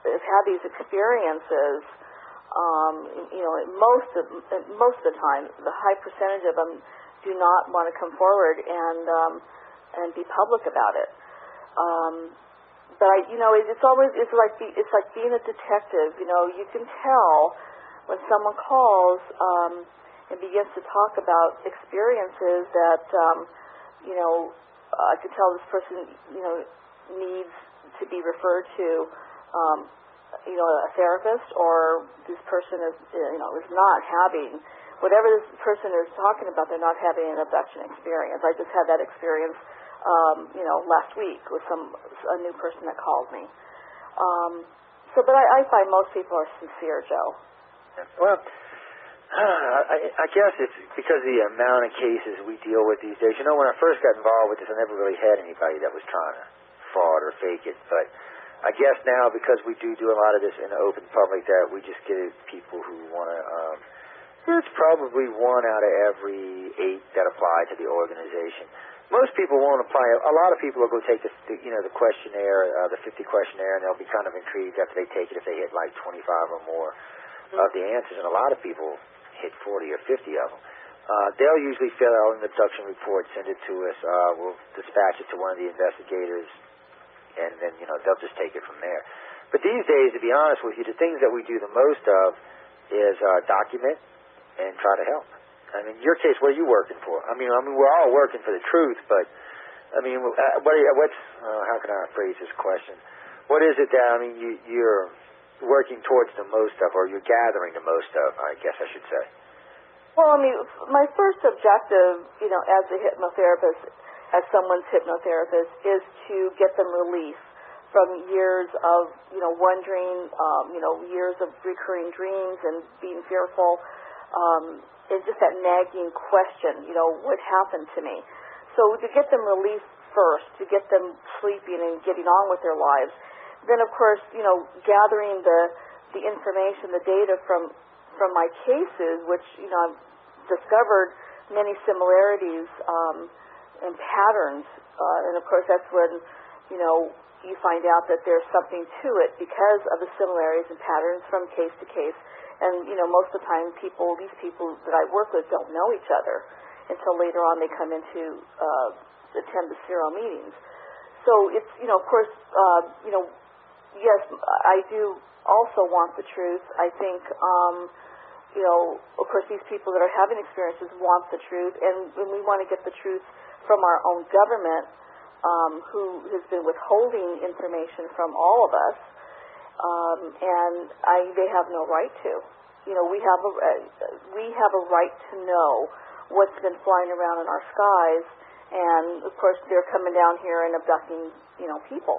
had these experiences, most of the time, the high percentage of them do not want to come forward and be public about it. But it's like being a detective. You can tell when someone calls and begins to talk about experiences that I could tell this person needs to be referred to a therapist, or this person is not having whatever this person is talking about. They're not having an abduction experience. I just had that experience last week with a new person that called me. But I find most people are sincere, Joe. Well, I guess it's because of the amount of cases we deal with these days. When I first got involved with this, I never really had anybody that was trying to fraud or fake it. But I guess now, because we do a lot of this in the open public, that we just get people who want to. It's probably 1 out of every 8 that apply to the organization. Most people won't apply. A lot of people will go take the questionnaire, the 50 questionnaire, and they'll be kind of intrigued after they take it if they hit like 25 or more of the answers. And a lot of people hit 40 or 50 of them. They'll usually fill out an abduction report, send it to us. We'll dispatch it to one of the investigators, and then they'll just take it from there. But these days, to be honest with you, the things that we do the most of is document and try to help. I mean, in your case, what are you working for? I mean, we're all working for the truth, but I mean, how can I phrase this question? What is it that you're working towards the most of, or you're gathering the most of? I guess I should say. Well, my first objective, as a hypnotherapist, as someone's hypnotherapist, is to get them relief from years of wondering, years of recurring dreams and being fearful. It's just that nagging question, what happened to me? So to get them relief first, to get them sleeping and getting on with their lives, then of course, gathering the information, the data from my cases, which, I've discovered many similarities and patterns, and of course that's when, you find out that there's something to it because of the similarities and patterns from case to case. And, most of the time these people that I work with don't know each other until later on they come into attend the serial meetings. So it's, of course, yes, I do also want the truth. I think, of course, these people that are having experiences want the truth, and we want to get the truth from our own government, who has been withholding information from all of us. And they have no right to. We have a right to know what's been flying around in our skies, and of course they're coming down here and abducting, people.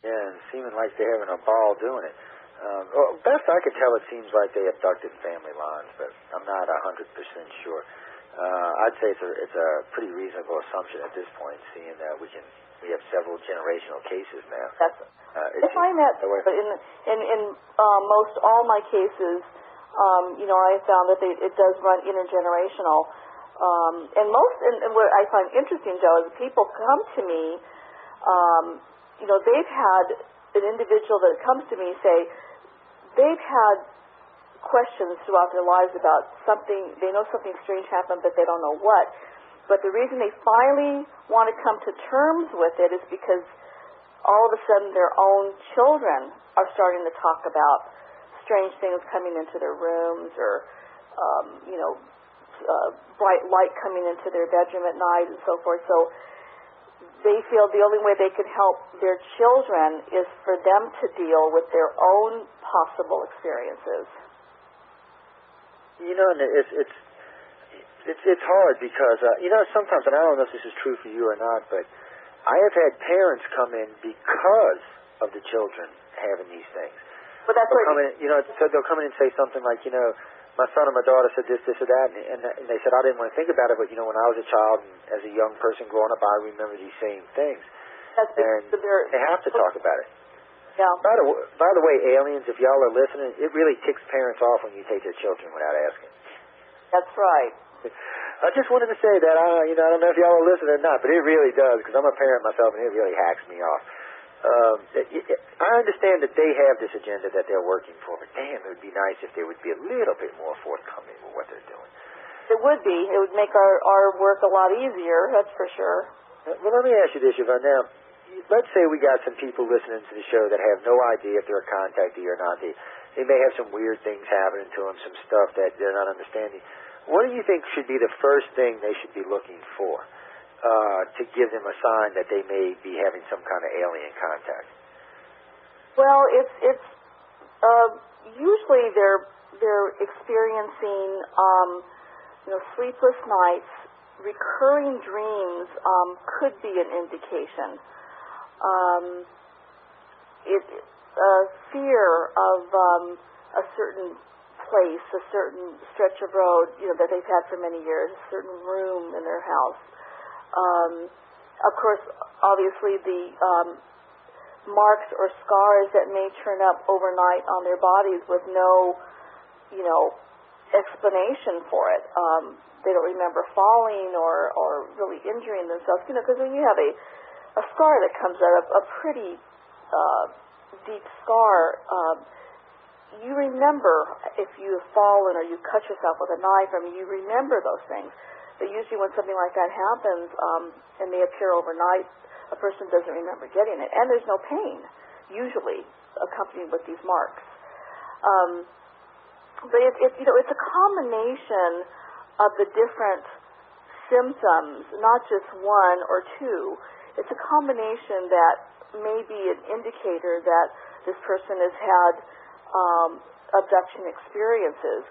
Yeah, and seeming like they're having a ball doing it. Best I could tell, it seems like they abducted family lines, but I'm not 100% sure. I'd say it's a pretty reasonable assumption at this point, seeing that we have several generational cases now. I find that in most all my cases, I found that it does run intergenerational. And what I find interesting, Joe, is people come to me. They've had an individual that comes to me say they've had questions throughout their lives about something. They know something strange happened, but they don't know what. But the reason they finally want to come to terms with it is because all of a sudden their own children are starting to talk about strange things coming into their rooms, or bright light coming into their bedroom at night, and so forth. So they feel the only way they can help their children is for them to deal with their own possible experiences. You know, and it's hard because sometimes, and I don't know if this is true for you or not, but I have had parents come in because of the children having these things. Well, that's they'll come in, so they'll come in and say something like, my son or my daughter said this, or that, and they said, I didn't want to think about it, but, when I was a child and as a young person growing up, I remember these same things. And they have to talk about it. Yeah. By the way, aliens, if y'all are listening, it really ticks parents off when you take their children without asking. That's right. I just wanted to say that, I don't know if y'all are listening or not, but it really does, because I'm a parent myself, and it really hacks me off. I understand that they have this agenda that they're working for, but damn, it would be nice if they would be a little bit more forthcoming with what they're doing. It would be. It would make our work a lot easier, that's for sure. Well, let me ask you this, Yvonne. Now, let's say we got some people listening to the show that have no idea if they're a contactee or not. They may have some weird things happening to them, some stuff that they're not understanding. What do you think should be the first thing they should be looking for to give them a sign that they may be having some kind of alien contact? Well, it's usually they're experiencing sleepless nights. Recurring dreams could be an indication. Fear of a certain place, a certain stretch of road, that they've had for many years, a certain room in their house. Of course, obviously the marks or scars that may turn up overnight on their bodies with no, explanation for it. They don't remember falling or really injuring themselves, because when you have a scar that comes out, a pretty deep scar, you remember if you have fallen or you cut yourself with a knife. You remember those things. But usually when something like that happens and they appear overnight, a person doesn't remember getting it. And there's no pain, usually, accompanied with these marks. But it's a combination of the different symptoms, not just one or two. It's a combination that may be an indicator that this person has had abduction experiences.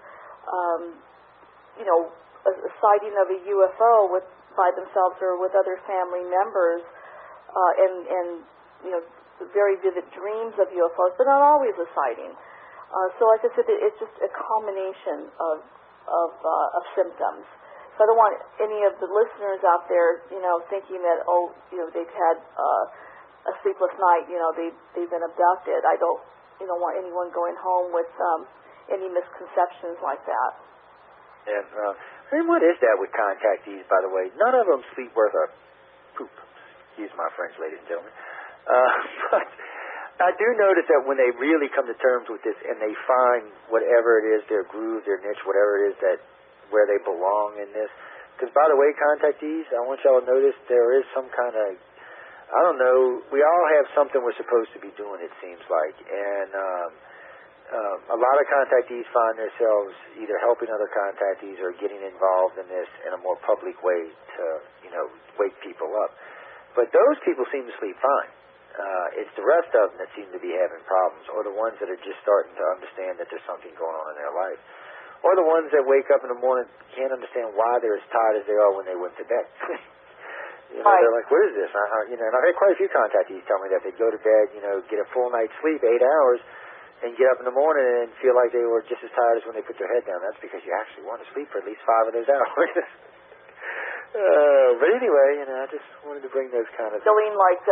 A sighting of a UFO by themselves or with other family members, and very vivid dreams of UFOs, but not always a sighting. So, like I said, it's just a combination of symptoms. So I don't want any of the listeners out there, thinking that they've had a sleepless night, they've been abducted. I don't want anyone going home with any misconceptions like that. And what is that with contactees, by the way? None of them sleep worth a poop. Excuse my French, ladies and gentlemen. But I do notice that when they really come to terms with this and they find whatever it is, their groove, their niche, whatever it is where they belong in this. Because, by the way, contactees, I want y'all to notice there is some kind of, I don't know, we all have something we're supposed to be doing, it seems like. And a lot of contactees find themselves either helping other contactees or getting involved in this in a more public way to, wake people up. But those people seem to sleep fine. It's the rest of them that seem to be having problems, or the ones that are just starting to understand that there's something going on in their life, or the ones that wake up in the morning can't understand why they're as tired as they are when they went to bed. They're like, what is this? And I've had quite a few contactees tell me that they go to bed, get a full night's sleep, 8 hours, and get up in the morning and feel like they were just as tired as when they put their head down. That's because you actually want to sleep for at least 5 of those hours. But anyway, I just wanted to bring those kind of feeling like,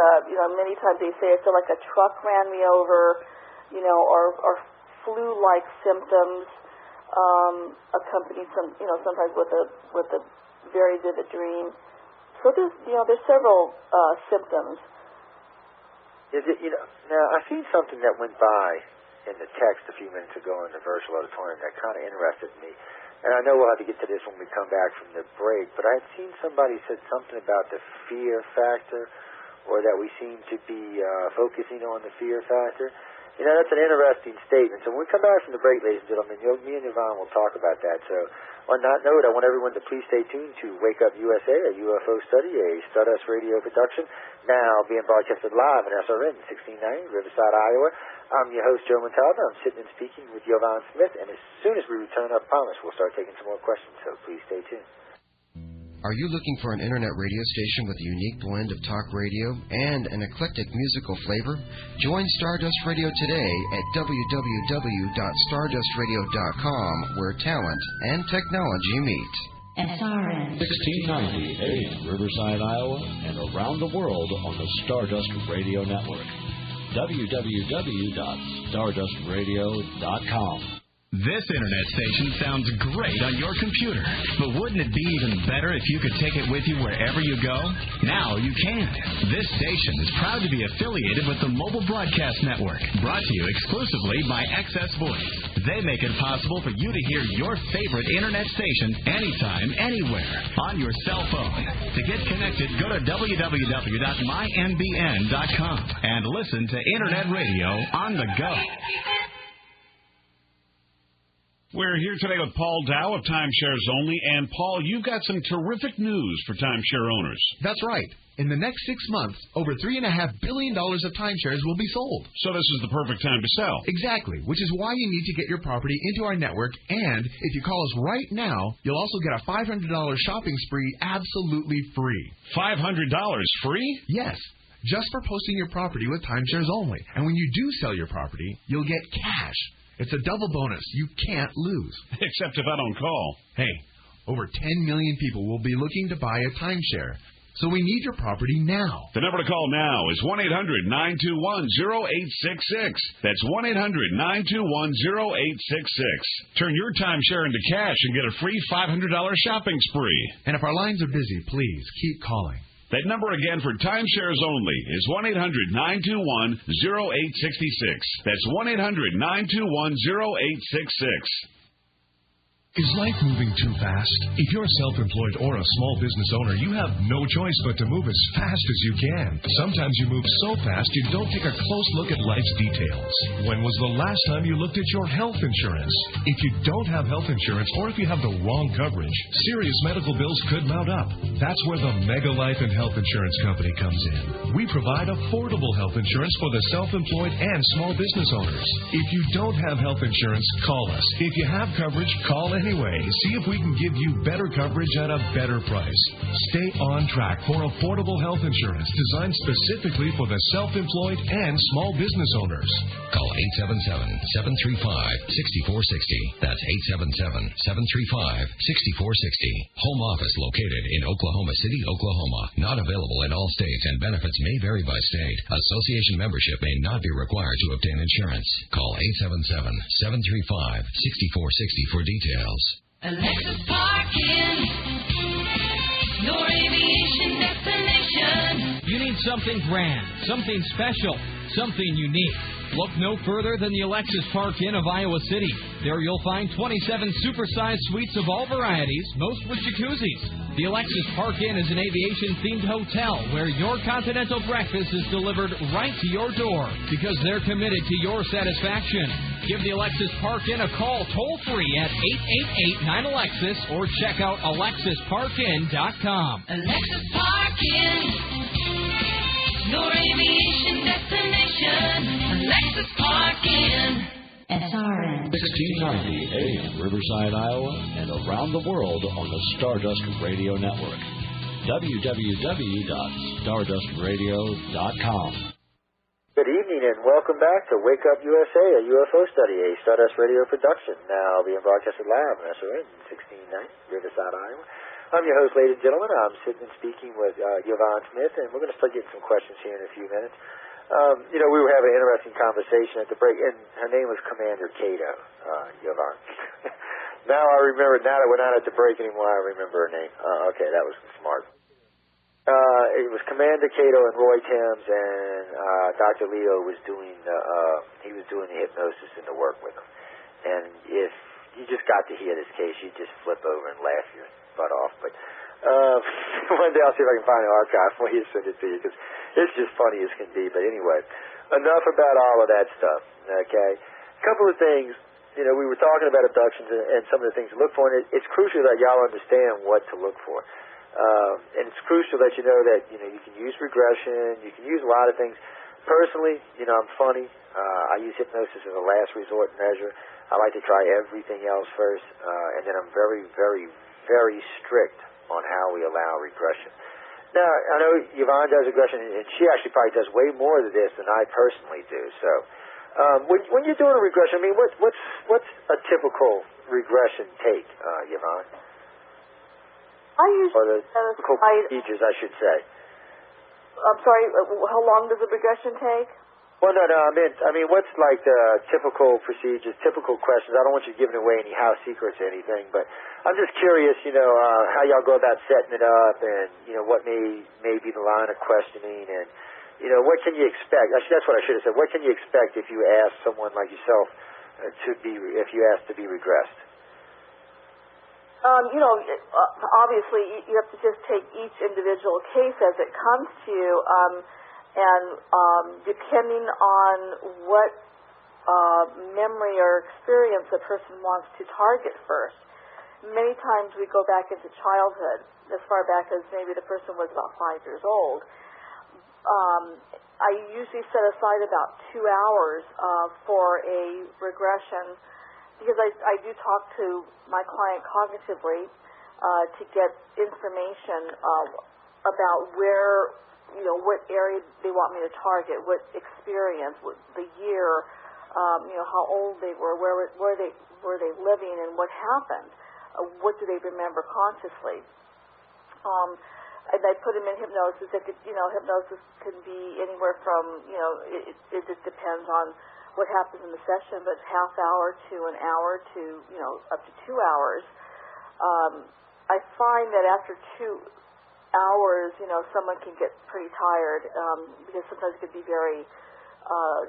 many times they say, I feel like a truck ran me over, or flu-like symptoms, accompanied sometimes with a very vivid dream. So there's several symptoms. Is it, now I've seen something that went by in the text a few minutes ago in the virtual auditorium that kind of interested me. And I know we'll have to get to this when we come back from the break, but I had seen somebody said something about the fear factor, or that we seem to be focusing on the fear factor. You know, that's an interesting statement. So when we come back from the break, ladies and gentlemen, me and Yvonne will talk about that. So on that note, I want everyone to please stay tuned to Wake Up USA, a UFO study, a Stardust Radio production, now being broadcasted live on SRN 1690, Riverside, Iowa. I'm your host, Joe Montaldo. I'm sitting and speaking with Yvonne Smith, and as soon as we return, I promise we'll start taking some more questions, so please stay tuned. Are you looking for an internet radio station with a unique blend of talk radio and an eclectic musical flavor? Join Stardust Radio today at www.stardustradio.com, where talent and technology meet. SRN 1690 AM, Riverside, Iowa, and around the world on the Stardust Radio Network. www.stardustradio.com. This internet station sounds great on your computer, but wouldn't it be even better if you could take it with you wherever you go? Now you can. This station is proud to be affiliated with the Mobile Broadcast Network, brought to you exclusively by Access Voice. They make it possible for you to hear your favorite internet station anytime, anywhere, on your cell phone. To get connected, go to www.mynbn.com and listen to internet radio on the go. We're here today with Paul Dow of Timeshares Only. And, Paul, you've got some terrific news for timeshare owners. That's right. In the next 6 months, over $3.5 billion of timeshares will be sold. So this is the perfect time to sell. Exactly, which is why you need to get your property into our network. And if you call us right now, you'll also get a $500 shopping spree absolutely free. $500 free? Yes. Just for posting your property with Timeshares Only. And when you do sell your property, you'll get cash. It's a double bonus you can't lose. Except if I don't call. Hey, over 10 million people will be looking to buy a timeshare. So we need your property now. The number to call now is 1-800-921-0866. That's 1-800-921-0866. Turn your timeshare into cash and get a free $500 shopping spree. And if our lines are busy, please keep calling. That number again for timeshares only is 1-800-921-0866. That's 1-800-921-0866. Is life moving too fast? If you're self-employed or a small business owner, you have no choice but to move as fast as you can. Sometimes you move so fast you don't take a close look at life's details. When was the last time you looked at your health insurance? If you don't have health insurance or if you have the wrong coverage, serious medical bills could mount up. That's where the Mega Life and Health Insurance Company comes in. We provide affordable health insurance for the self-employed and small business owners. If you don't have health insurance, call us. If you have coverage, call anyway. See if we can give you better coverage at a better price. Stay on track for affordable health insurance designed specifically for the self-employed and small business owners. Call 877-735-6460. That's 877-735-6460. Home office located in Oklahoma City, Oklahoma. Not available in all states and benefits may vary by state. Association membership may not be required to obtain insurance. Call 877-735-6460 for details. Alexis Parking, your aviation destination. You need something grand, something special, something unique. Look no further than the Alexis Park Inn of Iowa City. There you'll find 27 supersized suites of all varieties, most with jacuzzis. The Alexis Park Inn is an aviation-themed hotel where your continental breakfast is delivered right to your door because they're committed to your satisfaction. Give the Alexis Park Inn a call toll-free at 888-9-ALEXIS or check out AlexisParkInn.com. Alexis Parking, your aviation destination. Alexis Parking. SRN 1690 AM, Riverside, Iowa, and around the world on the Stardust Radio Network. www.stardustradio.com. Good evening and welcome back to Wake Up USA, a UFO study, a Stardust Radio production, now being broadcasted live on SRN 1690, Riverside, Iowa. I'm your host, ladies and gentlemen. I'm sitting and speaking with Yvonne Smith, and we're going to start getting some questions here in a few minutes. We were having an interesting conversation at the break, and her name was Commander Cato, Yvonne. Now I remember, now that we're not at the break anymore, I remember her name. Okay, that was smart. It was Commander Cato and Roy Timms, and Dr. Leo was doing the hypnosis and the work with him. And if you just got to hear this case, you'd just flip over and laugh your butt off. But one day I'll see if I can find an archive for you and send it to you, because it's just funny as can be. But anyway, enough about all of that stuff. Okay? A couple of things. You know, we were talking about abductions and some of the things to look for, and it's crucial that y'all understand what to look for. And it's crucial that you know that, you know, you can use regression, you can use a lot of things. Personally, you know, I'm funny. I use hypnosis as a last resort measure. I like to try everything else first, and then I'm very, very, very strict on how we allow regression. Now, I know Yvonne does regression, and she actually probably does way more of this than I personally do. So, when you're doing a regression, I mean, what's a typical regression take, Yvonne? I usually or the typical procedures, I should say. I'm sorry. How long does a regression take? Well, no. I mean, what's like the typical procedures, typical questions? I don't want you giving away any house secrets or anything, but I'm just curious, you know, how y'all go about setting it up, and you know, what may be the line of questioning, and you know, what can you expect? That's what I should have said. What can you expect if you ask someone like yourself if you ask to be regressed? You know, obviously, you have to just take each individual case as it comes to you, and depending on what memory or experience a person wants to target first. Many times we go back into childhood, as far back as maybe the person was about 5 years old. I usually set aside about 2 hours for a regression, because I do talk to my client cognitively to get information about where, you know, what area they want me to target, what experience, what the year, you know, how old they were, where were they living, and what happened. What do they remember consciously? And I put them in hypnosis. Hypnosis can be anywhere from, you know, it just depends on what happens in the session, but half hour to an hour to, you know, up to 2 hours. I find that after 2 hours, you know, someone can get pretty tired, because sometimes it could be very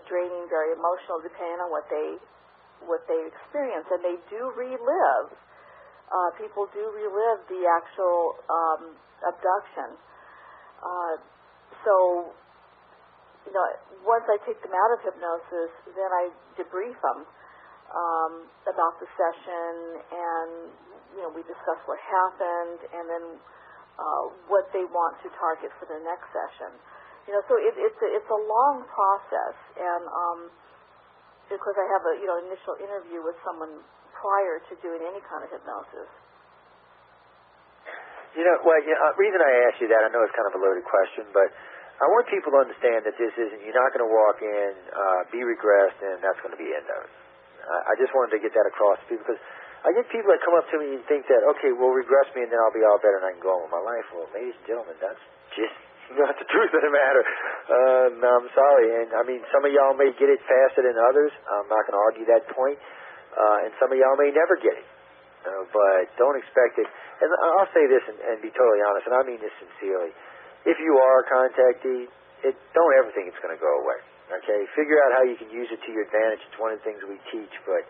draining, very emotional, depending on what they experience. And they do relive. People do relive the actual abduction. So, you know, once I take them out of hypnosis, then I debrief them about the session, and, you know, we discuss what happened, and then what they want to target for their next session. You know, so it's a long process, and of course I have a, you know, initial interview with someone prior to doing any kind of hypnosis. You know, well, reason I asked you that, I know it's kind of a loaded question, but I want people to understand that this isn't, you're not going to walk in, be regressed, and that's going to be the end of it. I just wanted to get that across to people, because I get people that come up to me and think that, okay, well, regress me and then I'll be all better and I can go on with my life. Well, ladies and gentlemen, that's just not the truth of the matter. No, I'm sorry. And, I mean, some of y'all may get it faster than others. I'm not going to argue that point. And some of y'all may never get it. But don't expect it. And I'll say this and be totally honest, and I mean this sincerely. If you are a contactee, don't ever think it's going to go away. Okay? Figure out how you can use it to your advantage. It's one of the things we teach, but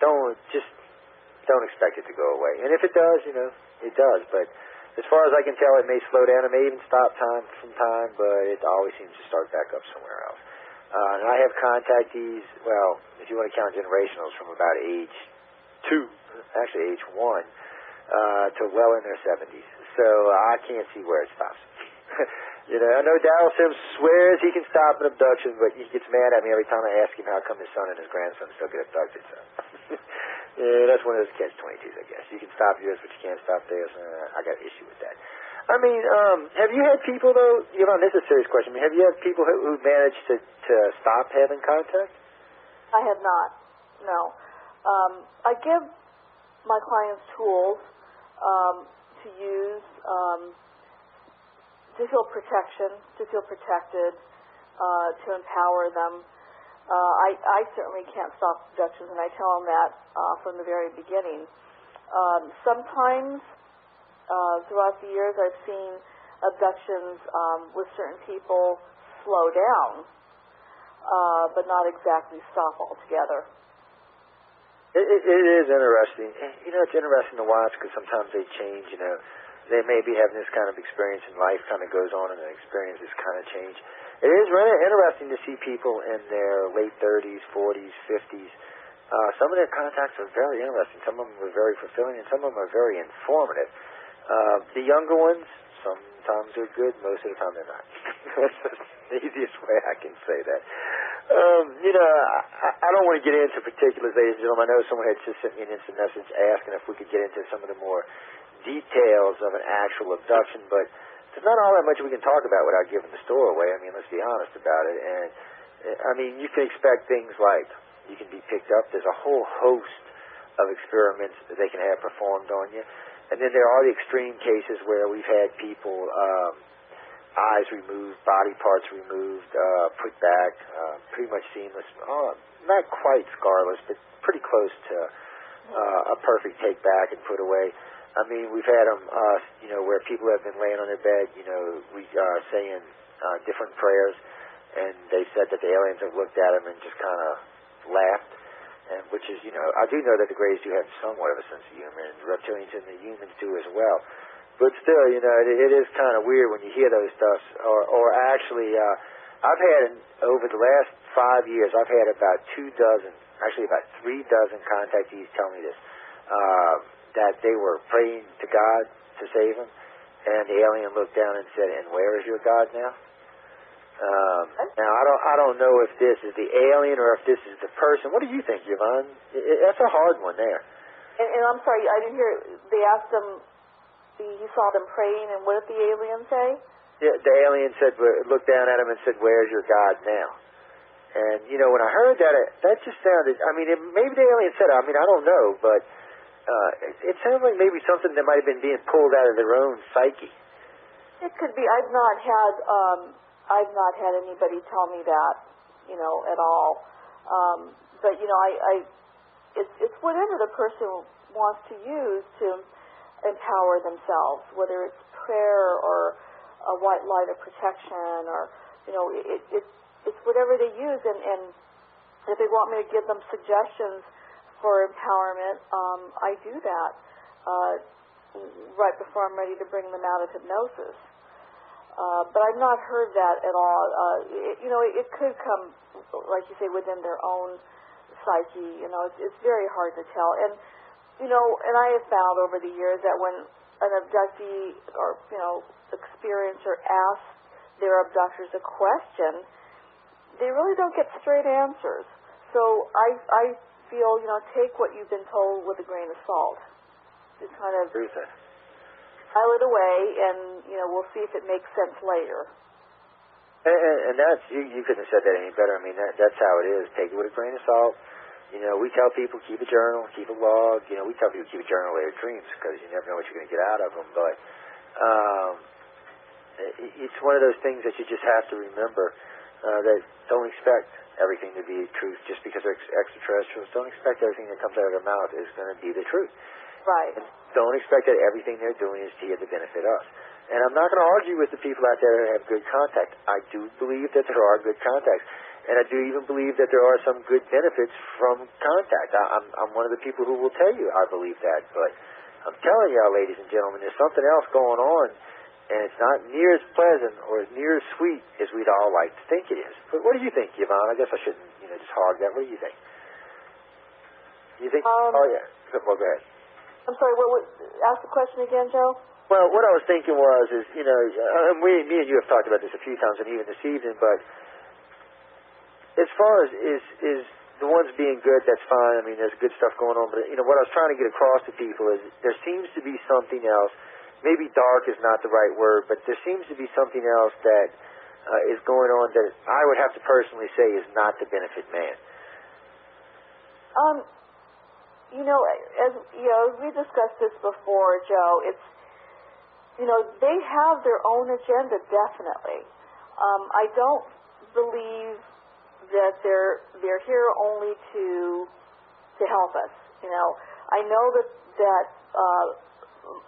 don't expect it to go away. And if it does, you know, it does. But as far as I can tell, it may slow down. It may even stop time from time, but it always seems to start back up somewhere else. And I have contactees, well, if you want to count generationals, from about age 2, actually age 1, to well in their 70s. So I can't see where it stops. You know, I know Darrell Sims swears he can stop an abduction, but he gets mad at me every time I ask him how come his son and his grandson still get abducted. So yeah, that's one of those catch-22s, I guess. You can stop yours, but you can't stop theirs. I got an issue with that. I mean, have you had people, though, this is a serious question, have you had people who managed to stop having contact? I have not, no. I give my clients tools to use to feel protection, to feel protected, to empower them. I certainly can't stop abductions, and I tell them that from the very beginning. Sometimes throughout the years I've seen abductions with certain people slow down, but not exactly stop altogether. It is interesting. You know, it's interesting to watch because sometimes they change, you know. they may be having this kind of experience and life kind of goes on and the experiences kind of change. It is really interesting to see people in their late 30s, 40s, 50s. Some of their contacts are very interesting. Some of them are very fulfilling, and some of them are very informative. The younger ones, sometimes they're good, most of the time they're not. That's the easiest way I can say that. I don't want to get into particulars, ladies and gentlemen. I know someone had just sent me an instant message asking if we could get into some of the more details of an actual abduction, but there's not all that much we can talk about without giving the story away. I mean, let's be honest about it. And, I mean, you can expect things like you can be picked up. There's a whole host of experiments that they can have performed on you. And then there are the extreme cases where we've had people, eyes removed, body parts removed, put back, pretty much seamless. Not quite scarless, but pretty close to a perfect take back and put away. I mean, we've had them, where people have been laying on their bed, saying different prayers, and they said that the aliens have looked at them and just kind of laughed. And which is, I do know that the Greys do have somewhat of a sense of humor, and the reptilians and the humans do as well. But still, it is kind of weird when you hear those stuff. Or actually, I've had, over the last 5 years, I've had about 3 dozen contactees tell me this, that they were praying to God to save them, and the alien looked down and said, "And where is your God now?" Now, I don't know if this is the alien or if this is the person. What do you think, Yvonne? That's a hard one there. And I'm sorry, I didn't hear. They asked them. He saw them praying, and what did the alien say? Yeah, the alien said, looked down at him and said, "Where's your God now?" And when I heard that, that just sounded. I mean, maybe the alien said, I don't know, but it sounded like maybe something that might have been being pulled out of their own psyche. It could be. I've not had anybody tell me that, at all. But it's whatever the person wants to use to empower themselves, whether it's prayer or a white light of protection, or it's whatever they use. And if they want me to give them suggestions for empowerment, I do that right before I'm ready to bring them out of hypnosis. But I've not heard that at all. It could come, like you say, within their own psyche. It's very hard to tell. And and I have found over the years that when an abductee or experiencer asks their abductors a question, they really don't get straight answers. So I feel take what you've been told with a grain of salt. Just kind of file it away, and we'll see if it makes sense later. And that's you couldn't have said that any better. I mean, that's how it is. Take it with a grain of salt. We tell people keep a journal, keep a log. We tell people keep a journal of their dreams because you never know what you're going to get out of them. But it's one of those things that you just have to remember that don't expect everything to be truth just because they're extraterrestrials. Don't expect everything that comes out of their mouth is going to be the truth. Right. And don't expect that everything they're doing is to benefit us. And I'm not going to argue with the people out there that have good contact. I do believe that there are good contacts. And I do even believe that there are some good benefits from contact. I'm one of the people who will tell you I believe that. But I'm telling y'all, ladies and gentlemen, there's something else going on, and it's not near as pleasant or as near as sweet as we'd all like to think it is. But what do you think, Yvonne? I guess I shouldn't, just hog that. What do you think? You think? Oh, yeah. Well, go ahead. I'm sorry, ask the question again, Joe? Well, what I was thinking was, me and you have talked about this a few times, and even this evening, but as far as is the ones being good, that's fine. I mean, there's good stuff going on, but, what I was trying to get across to people is there seems to be something else. Maybe dark is not the right word, but there seems to be something else that is going on that I would have to personally say is not to benefit man. As we discussed this before, Joe, it's, they have their own agenda, definitely. I don't believe that they're here only to help us. I know that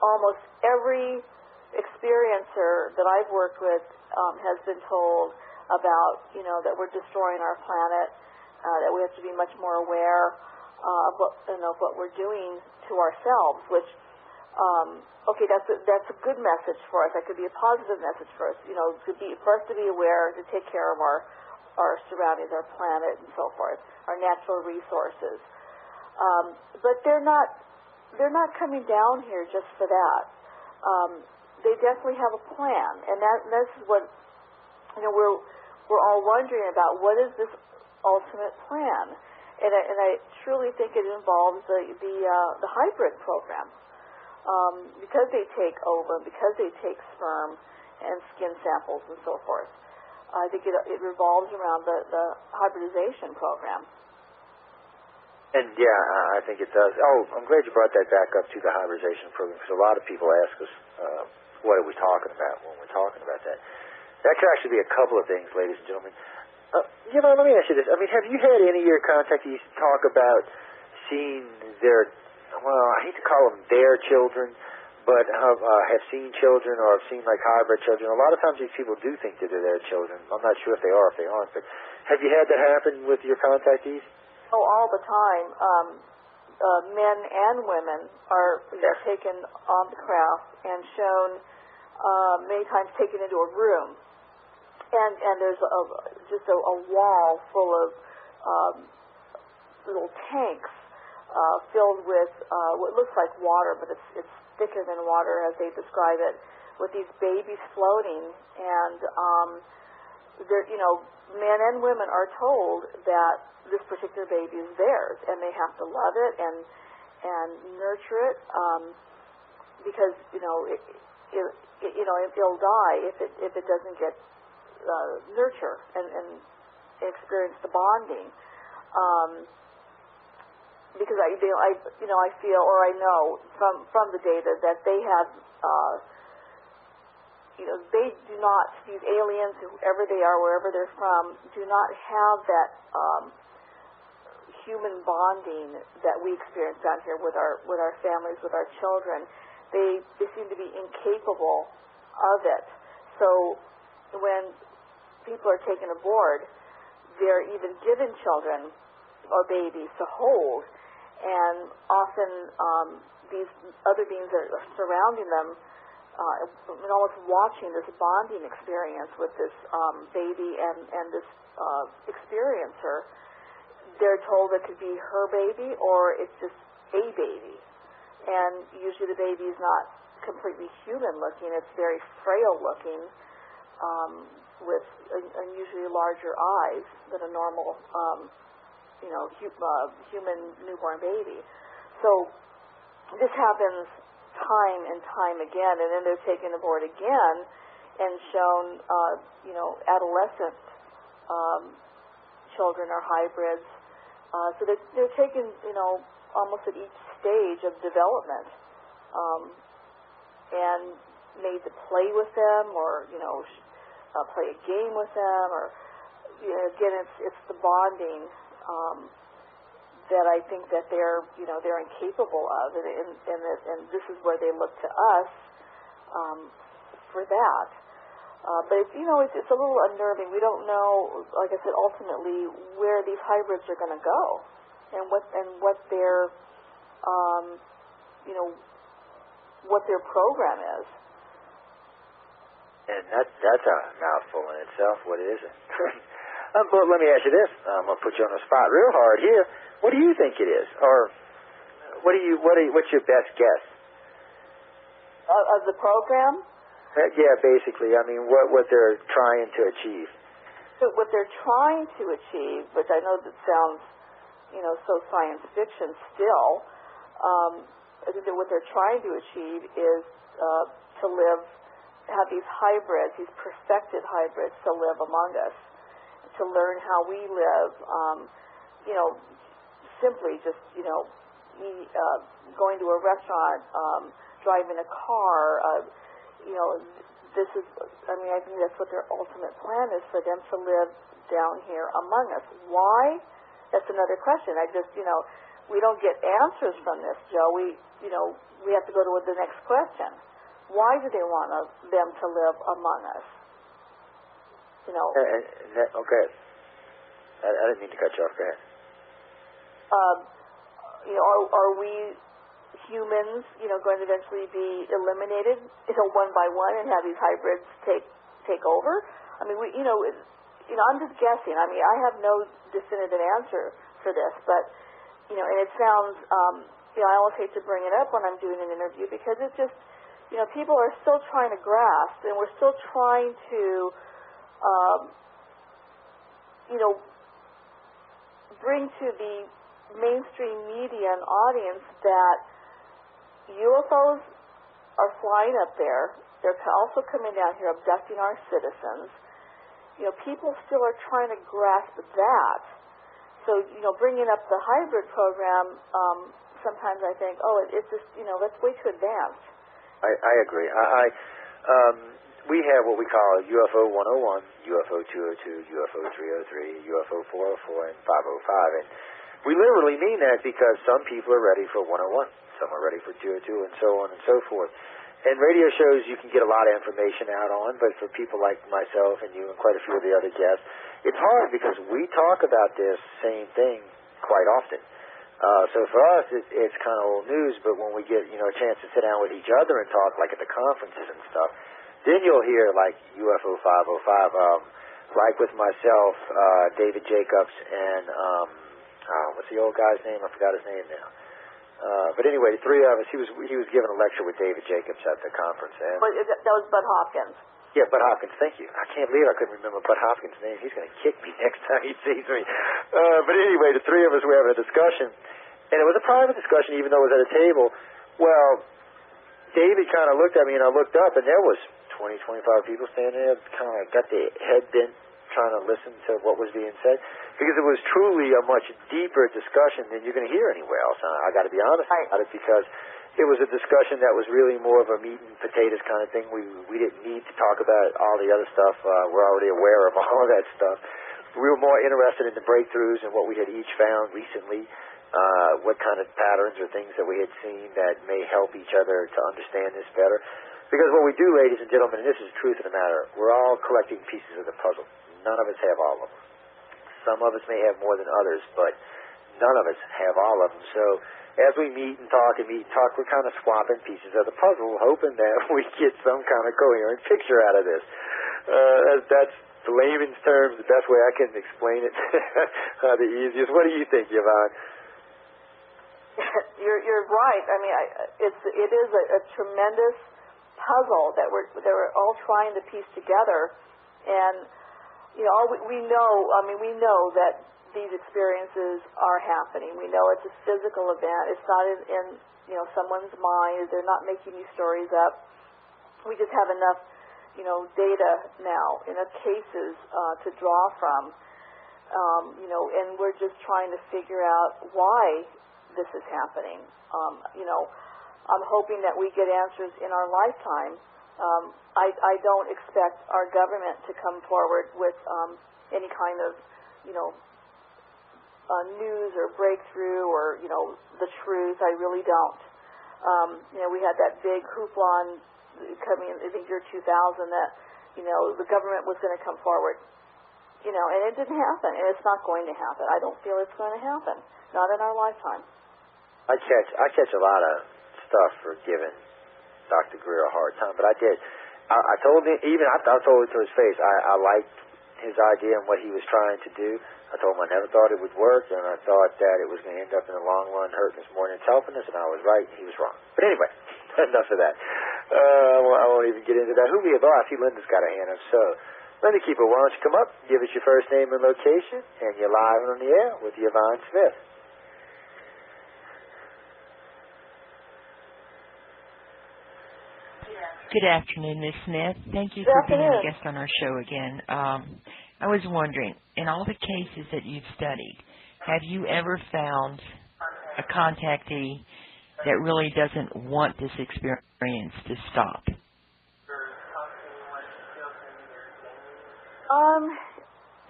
almost every experiencer that I've worked with has been told about, that we're destroying our planet, that we have to be much more aware of what we're doing to ourselves, which Okay, that's a good message for us. That could be a positive message for us. You know, for us to be aware, to take care of our surroundings, our planet, and so forth, our natural resources. But they're not coming down here just for that. They definitely have a plan, and this is what we're all wondering about. What is this ultimate plan? And I truly think it involves the hybrid program. Because they take ovum, because they take sperm and skin samples and so forth. I think it revolves around the hybridization program. And yeah, I think it does. Oh, I'm glad you brought that back up to the hybridization program, because a lot of people ask us, what are we talking about when we're talking about that? That could actually be a couple of things, ladies and gentlemen. Let me ask you this. I mean, have you had any of your contactees talk about seeing their, well, I hate to call them their children, but have seen children or have seen like hybrid children? A lot of times these people do think that they're their children. I'm not sure if they are or if they aren't, but have you had that happen with your contactees? Oh, all the time. Men and women are taken on the craft and shown many times taken into a room. And there's just a wall full of little tanks filled with what looks like water, but it's thicker than water as they describe it, with these babies floating. And men and women are told that this particular baby is theirs, and they have to love it and nurture it, because it'll die if it doesn't get nurture and experience the bonding. Because I feel, or I know from the data that they have, they do not, these aliens, whoever they are, wherever they're from, do not have that human bonding that we experience down here with our families, with our children. They seem to be incapable of it. So when people are taken aboard, they're even given children or babies to hold, and often these other beings are surrounding them and almost watching this bonding experience with this baby and this experiencer. They're told it could be her baby or it's just a baby, and usually the baby is not completely human looking. It's very frail looking, with unusually larger eyes than a normal human newborn baby. So this happens time and time again, and then they're taken aboard again and shown adolescent children or hybrids. So they're taken almost at each stage of development, and made to play with them, or play a game with them, or again, it's the bonding that I think that they're incapable of, and this is where they look to us for that. But it's a little unnerving. We don't know, like I said, ultimately where these hybrids are going to go, and what their what their program is. And that's a mouthful in itself. What is it? But let me ask you this. I'm gonna put you on the spot real hard here. What do you think it is, or what's your best guess of the program? Yeah, basically. I mean, what they're trying to achieve. So what they're trying to achieve, which I know that sounds, so science fiction still, I think that what they're trying to achieve is to have these hybrids, these perfected hybrids, to live among us, to learn how we live. Simply just going to a restaurant, driving a car. This is, I think that's what their ultimate plan is, for them to live down here among us. Why? That's another question. We don't get answers from this, Joe. We have to go to the next question. Why do they want them to live among us? Okay. I didn't mean to cut you off. Go ahead. Are we humans, going to eventually be eliminated, one by one, and have these hybrids take over? I mean, I'm just guessing. I mean, I have no definitive answer for this, but and it sounds, I always hate to bring it up when I'm doing an interview because it's just, people are still trying to grasp, and we're still trying to, bring to the mainstream media and audience that UFOs are flying up there. They're also coming down here abducting our citizens. People still are trying to grasp that. So, bringing up the hybrid program, sometimes I think, it's just, that's way too advanced. I agree. We have what we call UFO 101, UFO 202, UFO 303, UFO 404, and 505. And we literally mean that because some people are ready for 101, some are ready for 202, and so on and so forth. And radio shows you can get a lot of information out on, but for people like myself and you and quite a few of the other guests, it's hard because we talk about this same thing quite often. So for us, it's kind of old news, but when we get, a chance to sit down with each other and talk, like at the conferences and stuff, then you'll hear, like, UFO 505, like with myself, David Jacobs, and, what's the old guy's name? I forgot his name now. But anyway, the three of us, he was giving a lecture with David Jacobs at the conference. And that was Bud Hopkins. Yeah, Bud Hopkins, thank you. I can't believe I couldn't remember Bud Hopkins' name. He's going to kick me next time he sees me. But anyway, the three of us were having a discussion, and it was a private discussion, even though it was at a table. Well, David kind of looked at me, and I looked up, and there was 20, 25 people standing there, kind of got their head bent, trying to listen to what was being said, because it was truly a much deeper discussion than you're going to hear anywhere else. I got to be honest about it, because it was a discussion that was really more of a meat and potatoes kind of thing. We didn't need to talk about all the other stuff. We're already aware of all of that stuff. We were more interested in the breakthroughs and what we had each found recently, what kind of patterns or things that we had seen that may help each other to understand this better. Because what we do, ladies and gentlemen, and this is the truth of the matter, we're all collecting pieces of the puzzle. None of us have all of them. Some of us may have more than others, but none of us have all of them. So as we meet and talk, we're kind of swapping pieces of the puzzle, hoping that we get some kind of coherent picture out of this. That's the layman's terms, the best way I can explain it, the easiest. What do you think, Yvonne? You're right. I mean, it is a tremendous puzzle that we're all trying to piece together, and we know that these experiences are happening. We know it's a physical event. It's not in someone's mind. They're not making these stories up. We just have enough data now, enough cases to draw from, and we're just trying to figure out why this is happening. I'm hoping that we get answers in our lifetime. I don't expect our government to come forward with any kind of, news or breakthrough or, the truth. I really don't. We had that big hoopla coming in the year 2000 that, the government was going to come forward. And it didn't happen, and it's not going to happen. I don't feel it's going to happen. Not in our lifetime. I catch a lot of stuff for giving Dr. Greer a hard time, but I did. I told him, I told him to his face, I liked his idea and what he was trying to do. I told him I never thought it would work, and I thought that it was going to end up in the long run hurting us more than it's helping us, and I was right, and he was wrong. But anyway, enough of that. I won't even get into that. Who we have? I see Linda's got her hand up, so let me keep it. Why don't you come up, give us your first name and location, and you're live on the air with Yvonne Smith. Good afternoon, Ms. Smith. Thank you for being a guest on our show again. I was wondering, in all the cases that you've studied, have you ever found a contactee that really doesn't want this experience to stop?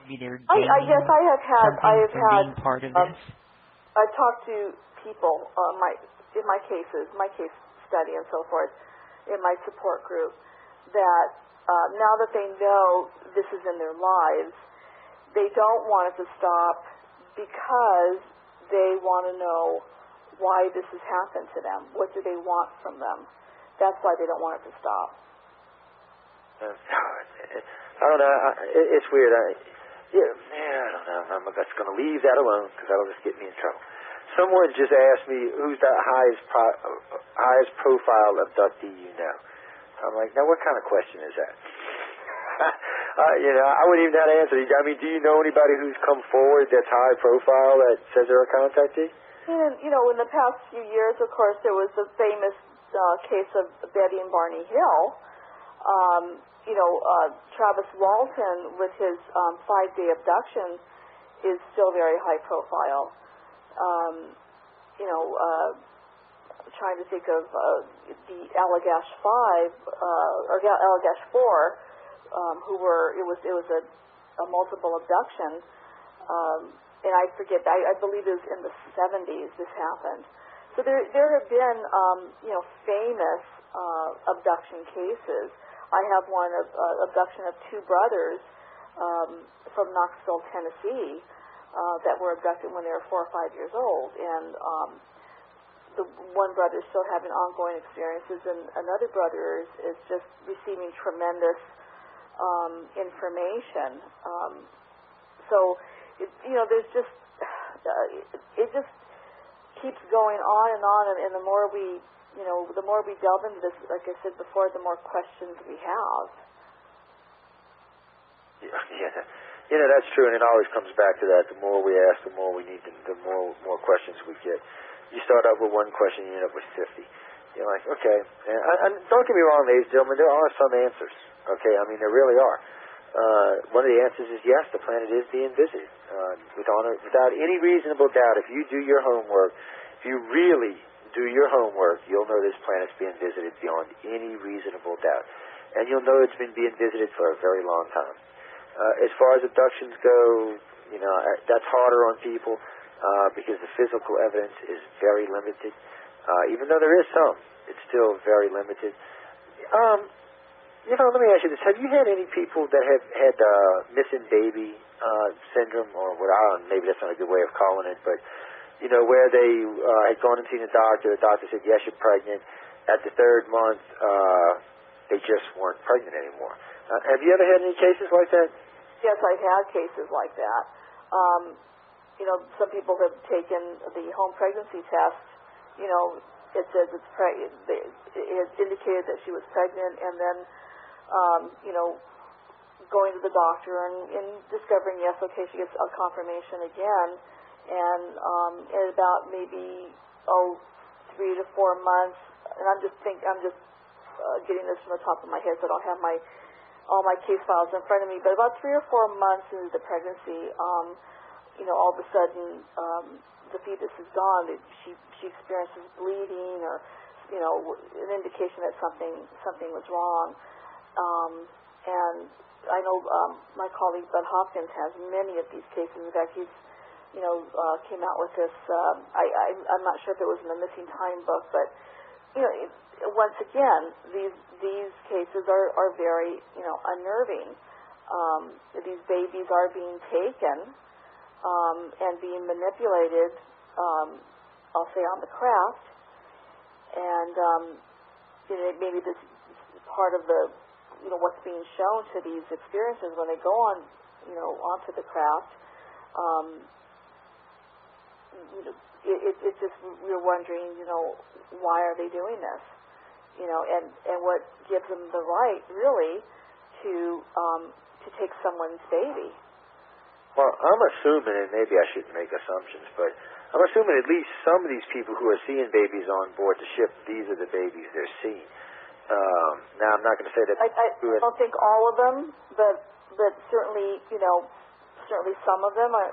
Maybe they're I guess I have had being part of this. I've talked to people in my case study and so forth, in my support group, that now that they know this is in their lives, they don't want it to stop because they want to know why this has happened to them. What do they want from them? That's why they don't want it to stop. I don't know. It's weird. I don't know. I'm just going to leave that alone because that'll just get me in trouble. Someone just asked me who's the highest profile abductee you know. I'm like, now what kind of question is that? I wouldn't even know how to answer it. I mean, do you know anybody who's come forward that's high profile that says they're a contactee? And, in the past few years, of course, there was the famous case of Betty and Barney Hill. Travis Walton with his 5-day abduction is still very high profile. Trying to think of the Allagash 5 or Allagash 4, it was a multiple abduction, and I forget. I believe it was in the 70s this happened. So there have been famous abduction cases. I have one of abduction of 2 brothers from Knoxville, Tennessee, that were abducted when they were 4 or 5 years old, and the one brother is still having ongoing experiences, and another brother is just receiving tremendous information. So, there's just it just keeps going on, and the more we delve into this, like I said before, the more questions we have. Yeah, that's true, and it always comes back to that. The more we ask, the more we need, the more questions we get. You start out with one question, you end up with 50. You're like, okay. And don't get me wrong, ladies and gentlemen, there are some answers. Okay, I mean, there really are. One of the answers is yes, the planet is being visited. Without any reasonable doubt, if you do your homework, if you really do your homework, you'll know this planet's being visited beyond any reasonable doubt. And you'll know it's been being visited for a very long time. As far as abductions go, that's harder on people because the physical evidence is very limited. Even though there is some, it's still very limited. Let me ask you this. Have you had any people that have had missing baby syndrome, or maybe that's not a good way of calling it, but, where they had gone and seen a doctor said, yes, you're pregnant. At the 3rd month, they just weren't pregnant anymore. Have you ever had any cases like that? Yes, I've had cases like that. Some people have taken the home pregnancy test. It says it indicated that she was pregnant, and then, going to the doctor and discovering, yes, okay, she gets a confirmation again, and in about maybe 3 to 4 months, and I'm just getting this from the top of my head, so I don't have all my case files in front of me, but about 3 or 4 months into the pregnancy, all of a sudden, the fetus is gone. She experiences bleeding, or an indication that something was wrong. And I know my colleague Bud Hopkins has many of these cases. In fact, he's came out with this. I'm not sure if it was in the Missing Time book, but once again, these cases are very unnerving. These babies are being taken and being manipulated, I'll say, on the craft, and maybe this is part of the what's being shown to these experiences when they go on onto the craft. It's just, we're wondering, why are they doing this? And what gives them the right, really, to take someone's baby. Well, I'm assuming, and maybe I shouldn't make assumptions, but I'm assuming at least some of these people who are seeing babies on board the ship, these are the babies they're seeing. Now, I'm not going to say that. I don't think all of them, but certainly, certainly some of them are.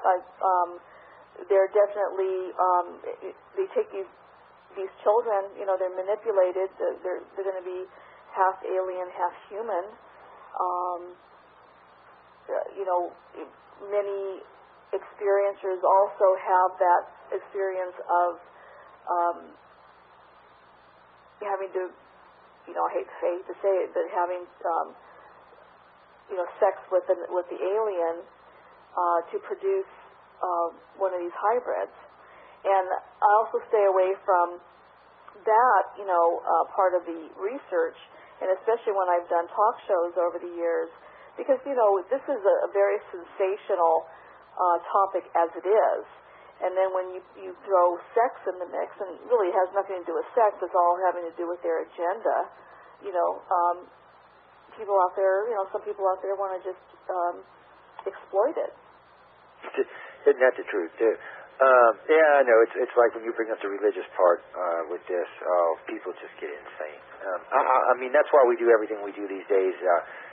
They're definitely. They take these children. They're manipulated. They're going to be half alien, half human. Many experiencers also have that experience of having to. I hate to say it, but having sex with the alien to produce one of these hybrids, And I also stay away from that, part of the research, and especially when I've done talk shows over the years, because, this is a very sensational topic as it is. And then when you throw sex in the mix, and it really has nothing to do with sex, it's all having to do with their agenda, people out there, some people out there want to just exploit it. Isn't that the truth, too? Yeah, I know. It's like when you bring up the religious part with this, people just get insane. I mean, that's why we do everything we do these days.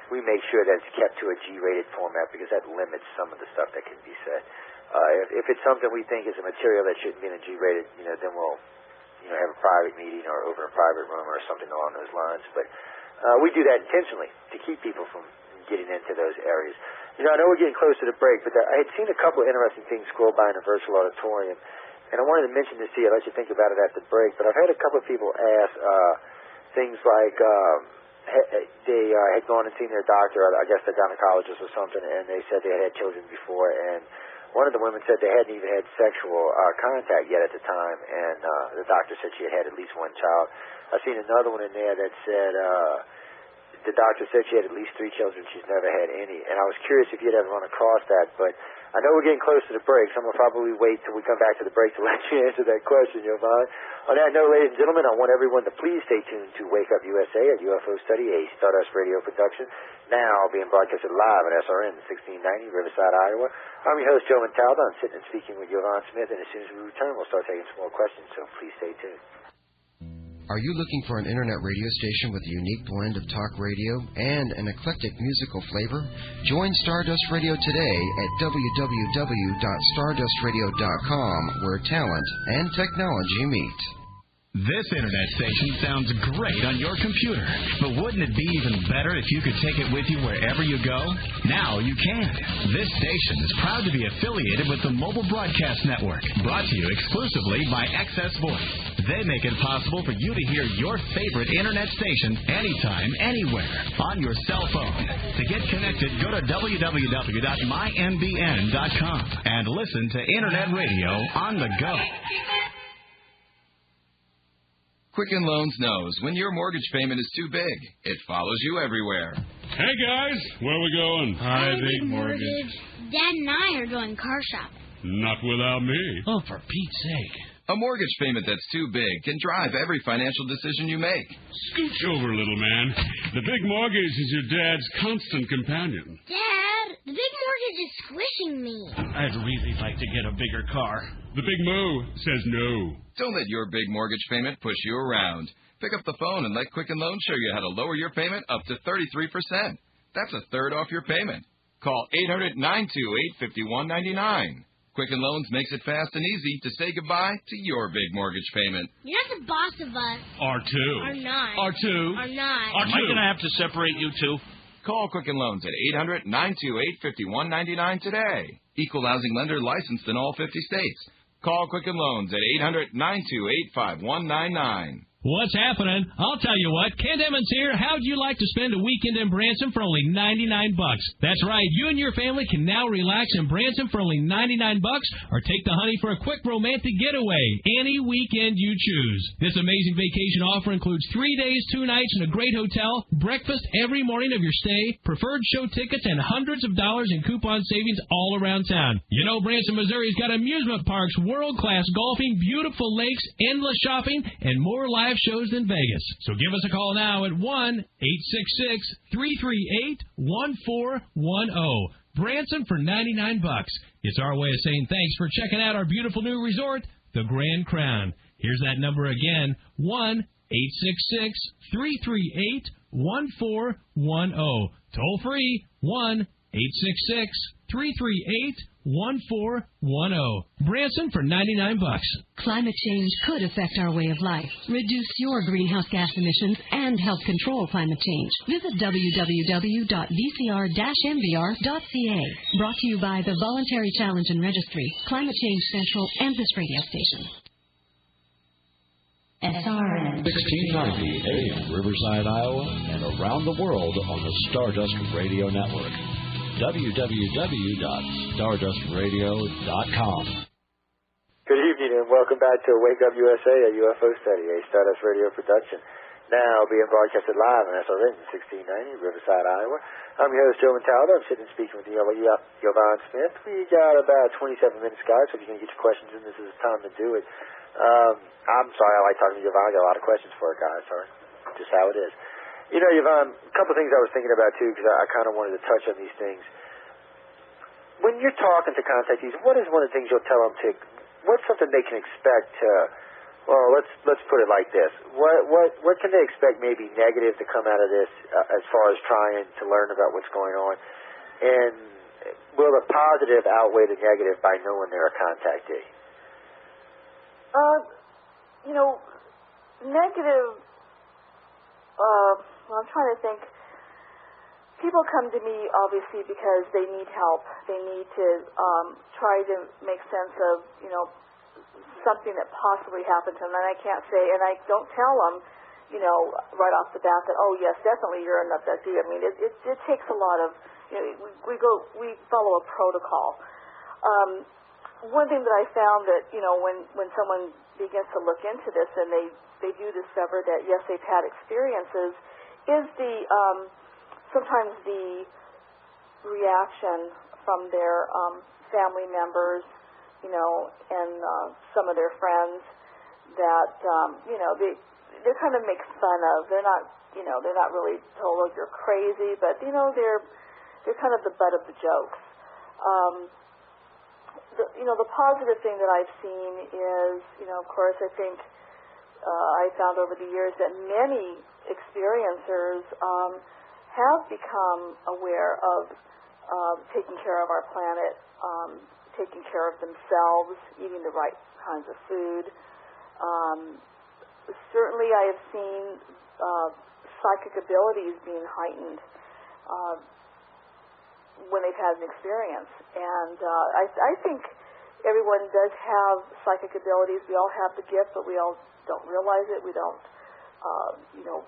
We make sure that it's kept to a G-rated format because that limits some of the stuff that can be said. If it's something we think is a material that shouldn't be in a G-rated, then we'll, have a private meeting or over a private room or something along those lines. But we do that intentionally to keep people from getting into those areas. I know we're getting close to the break, but I had seen a couple of interesting things scroll by in a virtual auditorium, and I wanted to mention this to you. I'll let you think about it after the break. But I've had a couple of people ask things like they had gone and seen their doctor, I guess the gynecologist or something, and they said they had children before, and one of the women said they hadn't even had sexual contact yet at the time, and the doctor said she had at least one child. I've seen another one in there that said the doctor said she had at least 3 children. She's never had any. And I was curious if you'd ever run across that, but I know we're getting close to the break, so I'm going to probably wait till we come back to the break to let you answer that question, Yvonne. On that note, ladies and gentlemen, I want everyone to please stay tuned to Wake Up USA, a UFO study, a Stardust radio production, now being broadcasted live at SRN 1690, Riverside, Iowa. I'm your host, Joe Montaldo. I'm sitting and speaking with Yvonne Smith, and as soon as we return, we'll start taking some more questions, so please stay tuned. Are you looking for an internet radio station with a unique blend of talk radio and an eclectic musical flavor? Join Stardust Radio today at www.stardustradio.com, where talent and technology meet. This internet station sounds great on your computer, but wouldn't it be even better if you could take it with you wherever you go? Now you can. This station is proud to be affiliated with the Mobile Broadcast Network, brought to you exclusively by Access Voice. They make it possible for you to hear your favorite internet station anytime, anywhere, on your cell phone. To get connected, go to www.mymbn.com and listen to Internet Radio on the go. Quicken Loans knows when your mortgage payment is too big, it follows you everywhere. Hey, guys, where are we going? Hi, Big Mortgage. Dad and I are going car shopping. Not without me. Oh, for Pete's sake. A mortgage payment that's too big can drive every financial decision you make. Scooch over, little man. The Big Mortgage is your dad's constant companion. Dad, the Big Mortgage is squishing me. I'd really like to get a bigger car. The Big Moo says no. Don't let your big mortgage payment push you around. Pick up the phone and let Quicken Loans show you how to lower your payment up to 33%. That's a third off your payment. Call 800-928-5199. Quicken Loans makes it fast and easy to say goodbye to your big mortgage payment. You're not the boss of us. R2. Are not. R2. Are not. R2. Am I going to have to separate you two? Call Quicken Loans at 800-928-5199 today. Equal housing lender licensed in all 50 states. Call Quicken Loans at 800-928-5199. What's happening? I'll tell you what. Ken Emmons here. How'd you like to spend a weekend in Branson for only $99? That's right. You and your family can now relax in Branson for only $99 or take the honey for a quick romantic getaway any weekend you choose. This amazing vacation offer includes 3 days, 2 nights in a great hotel, breakfast every morning of your stay, preferred show tickets, and hundreds of dollars in coupon savings all around town. You know Branson, Missouri's got amusement parks, world-class golfing, beautiful lakes, endless shopping, and more live shows than Vegas. So give us a call now at 1-866-338-1410. Branson for $99. It's our way of saying thanks for checking out our beautiful new resort, the Grand Crown. Here's that number again, 1-866-338-1410. Toll free, 1-866-338-1410. Branson for $99. Climate change could affect our way of life. Reduce your greenhouse gas emissions and help control climate change. Visit www.vcr-mvr.ca. Brought to you by the Voluntary Challenge and Registry, Climate Change Central, and this radio station. SRN 1690 AM, Riverside, Iowa, and around the world on the Stardust Radio Network. www.stardustradio.com. Good evening and welcome back to Wake Up USA, a UFO study, a Stardust Radio production. Now being broadcasted live on SRN 1690, Riverside, Iowa. I'm your host, Joe Montaldo. I'm sitting and speaking with Yvonne Smith. We got about 27 minutes, guys, so if you can get your questions in, this is the time to do it. I'm sorry, I like talking to Yvonne. I got a lot of questions for her, guys. Sorry. Just how it is. You know, Yvonne, a couple of things I was thinking about, too, because I kind of wanted to touch on these things. When you're talking to contactees, what is one of the things you'll tell them to... What's something they can expect? Well, let's put it like this: what can they expect, maybe negative, to come out of this, as far as trying to learn about what's going on? And will the positive outweigh the negative by knowing they're a contactee? You know, negative. Well, I'm trying to think. People come to me, obviously, because they need help. They need to try to make sense of, you know, something that possibly happened to them. And I can't say, and I don't tell them, you know, right off the bat that, oh, yes, definitely you're an abductee. I mean, it takes a lot of, you know, we follow a protocol. One thing that I found that, you know, when someone begins to look into this and they do discover that, yes, they've had experiences, is sometimes the reaction from their family members, you know, and some of their friends that, you know, they kind of make fun of. They're not, you know, they're not really told, oh, you're crazy, but, you know, they're kind of the butt of the jokes. You know, the positive thing that I've seen is, you know, of course, I think I found over the years that many experiencers have become aware of taking care of our planet, taking care of themselves, eating the right kinds of food. Certainly I have seen psychic abilities being heightened when they've had an experience. And I think everyone does have psychic abilities. We all have the gift, but we all don't realize it. We don't, you know,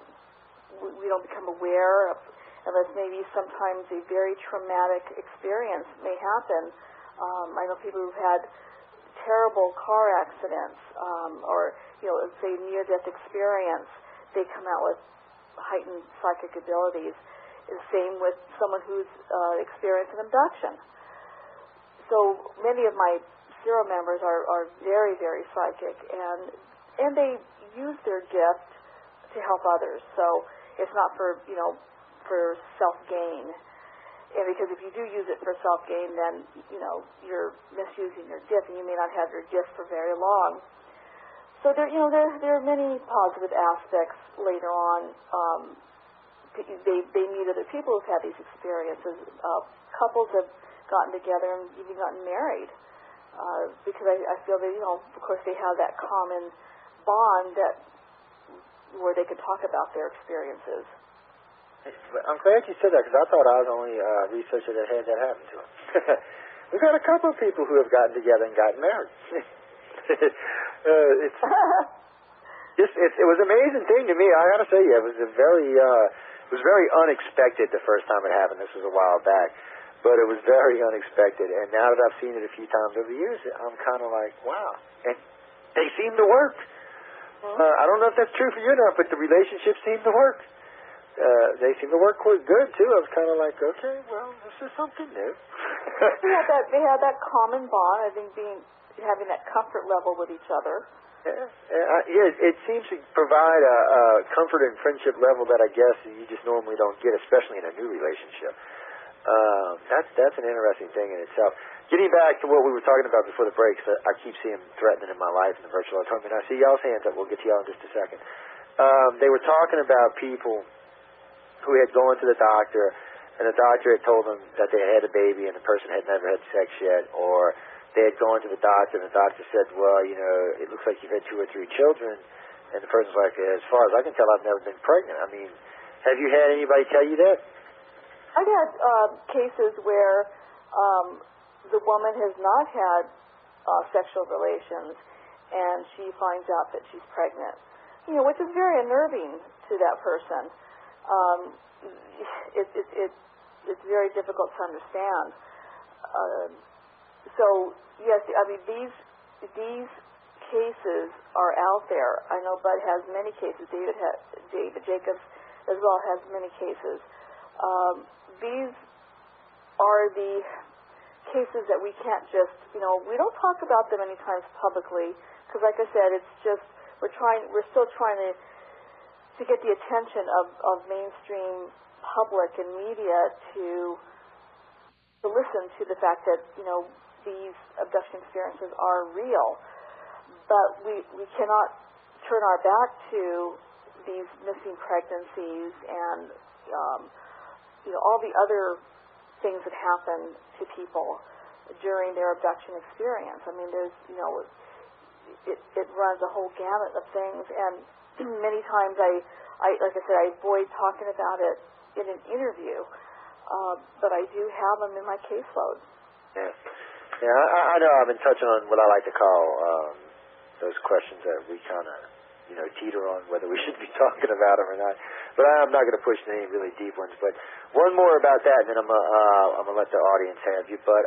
we don't become aware of, unless maybe sometimes a very traumatic experience may happen. I know people who've had terrible car accidents, or, you know, say near-death experience, they come out with heightened psychic abilities. The same with someone who's experienced an abduction. So many of my serial members are very, very psychic, and they use their gift to help others. So it's not for, you know, for self-gain. And because if you do use it for self-gain, then, you know, you're misusing your gift, and you may not have your gift for very long. So there, you know, there are many positive aspects later on. They meet other people who've had these experiences. Couples have gotten together and even gotten married because I feel that, you know, of course they have that common bond where they could talk about their experiences. I'm glad you said that, because I thought I was the only researcher that had that happen to him. We've got a couple of people who have gotten together and gotten married. It was an amazing thing to me. I got to say, it was very unexpected the first time it happened. This was a while back, but it was very unexpected. And now that I've seen it a few times over the years, I'm kind of like, wow. And they seem to work. I don't know if that's true for you or not, but the relationships seem to work. They seem to work quite good too. I was kind of like, okay, well, this is something new. They had that common bond. I think having that comfort level with each other. Yeah, it seems to provide a comfort and friendship level that I guess you just normally don't get, especially in a new relationship. That's an interesting thing in itself. Getting back to what we were talking about before the breaks, I keep seeing threatening in my life in the virtual auditorium. And I see y'all's hands up. We'll get to y'all in just a second. They were talking about people who had gone to the doctor, and the doctor had told them that they had a baby and the person had never had sex yet, or they had gone to the doctor and the doctor said, well, you know, it looks like you've had 2 or 3 children, and the person's like, as far as I can tell, I've never been pregnant. I mean, have you had anybody tell you that? I've had cases where the woman has not had sexual relations, and she finds out that she's pregnant, you know, which is very unnerving to that person. It's very difficult to understand. So yes, I mean, these these cases are out there. I know Bud has many cases. David Jacobs as well has many cases. These are the cases that we can't just, we don't talk about them many times publicly because, like I said, it's just we're still trying to get the attention of mainstream public and media to listen to the fact that these abduction experiences are real. But we cannot turn our back to these missing pregnancies and all the other things that happen to people during their abduction experience. I mean, there's it runs a whole gamut of things, and many times I like I said, I avoid talking about it in an interview, but I do have them in my caseload. Yeah, I know I've been touching on what I like to call those questions that we kind of, teeter on whether we should be talking about them or not. But I'm not going to push any really deep ones. But one more about that, and then I'm gonna let the audience have you. But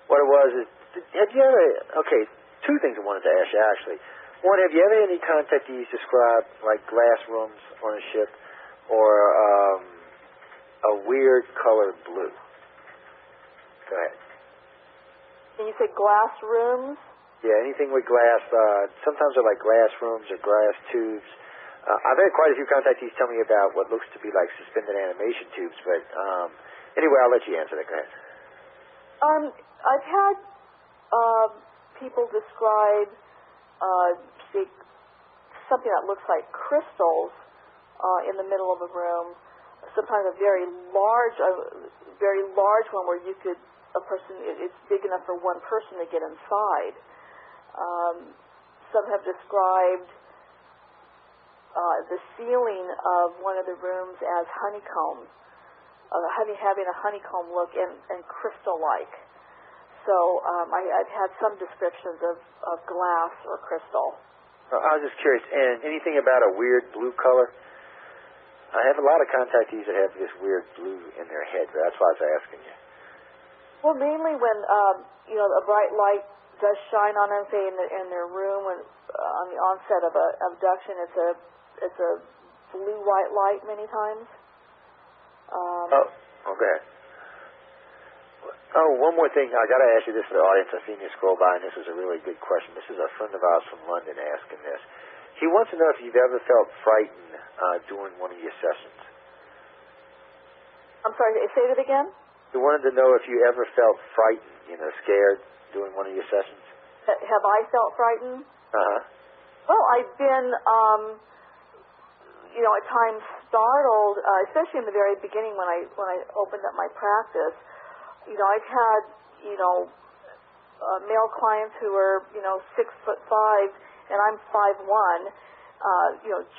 what it was is, have you ever? Okay, two things I wanted to ask you actually. One, have you ever had any contactees describe like glass rooms on a ship, or a weird colored blue? Go ahead. And you said glass rooms? Yeah, anything with glass. Sometimes they're like glass rooms or glass tubes. I've had quite a few contactees tell me about what looks to be like suspended animation tubes. But anyway, I'll let you answer that. Go ahead. I've had people describe something that looks like crystals in the middle of a room. Sometimes a very large one where it's big enough for one person to get inside. Some have described the ceiling of one of the rooms as honeycomb, having a honeycomb look and crystal-like. So I've had some descriptions of glass or crystal. I was just curious, and anything about a weird blue color? I have a lot of contactees that have this weird blue in their head, but that's why I was asking you. Well, mainly when a bright light does shine on them, say in their room when on the onset of an abduction, it's a blue-white light many times. Okay. Oh, one more thing. I got to ask you this for the audience. I've seen you scroll by, and this is a really good question. This is a friend of ours from London asking this. He wants to know if you've ever felt frightened during one of your sessions. I'm sorry, say that again? He wanted to know if you ever felt frightened, scared during one of your sessions. Have I felt frightened? Uh-huh. Well, I've been, at times startled, especially in the very beginning when I opened up my practice. I've had, male clients who are, 6'5", and I'm 5'1",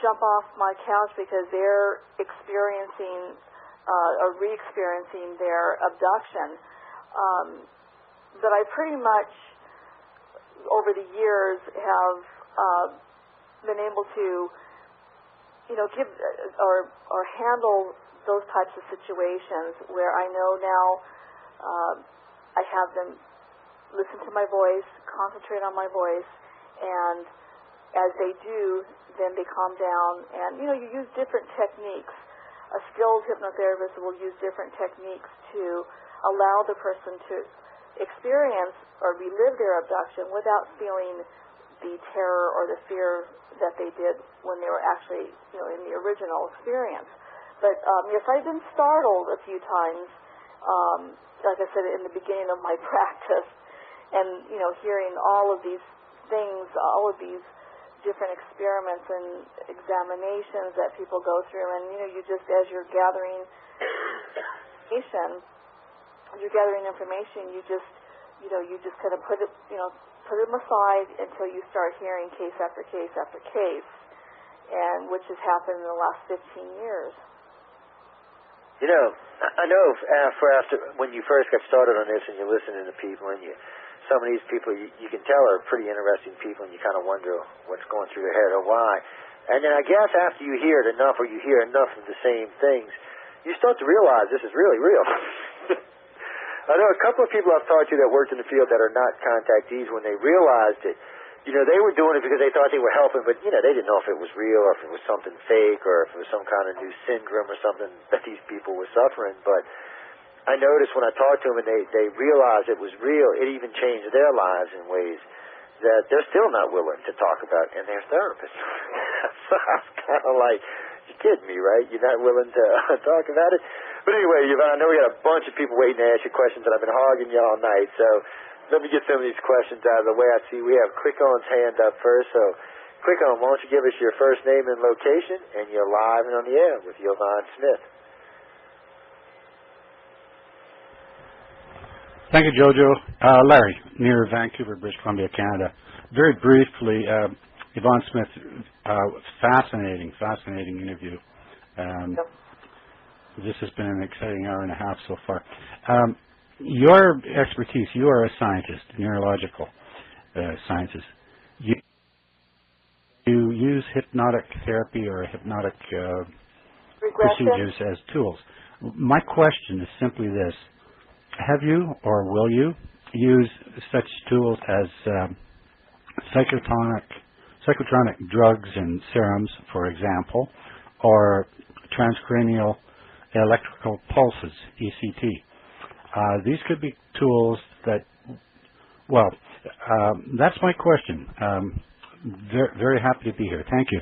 jump off my couch because they're experiencing or re-experiencing their abduction. But I pretty much, over the years, have been able to, give or handle those types of situations where I know now I have them listen to my voice, concentrate on my voice, and as they do, then they calm down. And, you use different techniques. A skilled hypnotherapist will use different techniques to allow the person to experience or relive their abduction without feeling the terror or the fear that they did when they were actually, in the original experience. But, yes, I've been startled a few times, like I said, in the beginning of my practice, and, hearing all of these things, all of these different experiments and examinations that people go through, and you just as you're gathering information, you just kind of put them aside until you start hearing case after case after case, and which has happened in the last 15 years. I know after when you first got started on this and you're listening to people, and some of these people you can tell are pretty interesting people, and you kind of wonder what's going through their head or why. And then I guess after you hear it enough, or you hear enough of the same things, you start to realize this is really real. I know a couple of people I've talked to that worked in the field that are not contactees, when they realized it, they were doing it because they thought they were helping, but, they didn't know if it was real or if it was something fake or if it was some kind of new syndrome or something that these people were suffering. But I noticed when I talked to them and they realized it was real, it even changed their lives in ways that they're still not willing to talk about in their therapist. So I was kind of like, you're kidding me, right? You're not willing to talk about it? But anyway, Yvonne, I know we got a bunch of people waiting to ask you questions, and I've been hogging you all night. So let me get some of these questions out of the way. I see we have Quick-On's hand up first. So, Quick-On, why don't you give us your first name and location, and you're live and on the air with Yvonne Smith. Thank you, Jojo. Larry, near Vancouver, British Columbia, Canada. Very briefly, Yvonne Smith, fascinating interview. This has been an exciting hour and a half so far. Your expertise, you are a scientist, neurological sciences. You use hypnotic therapy or hypnotic procedures as tools. My question is simply this. Have you or will you use such tools as psychotronic drugs and serums, for example, or transcranial electrical pulses, ECT? These could be tools that, that's my question. Very, very happy to be here. Thank you.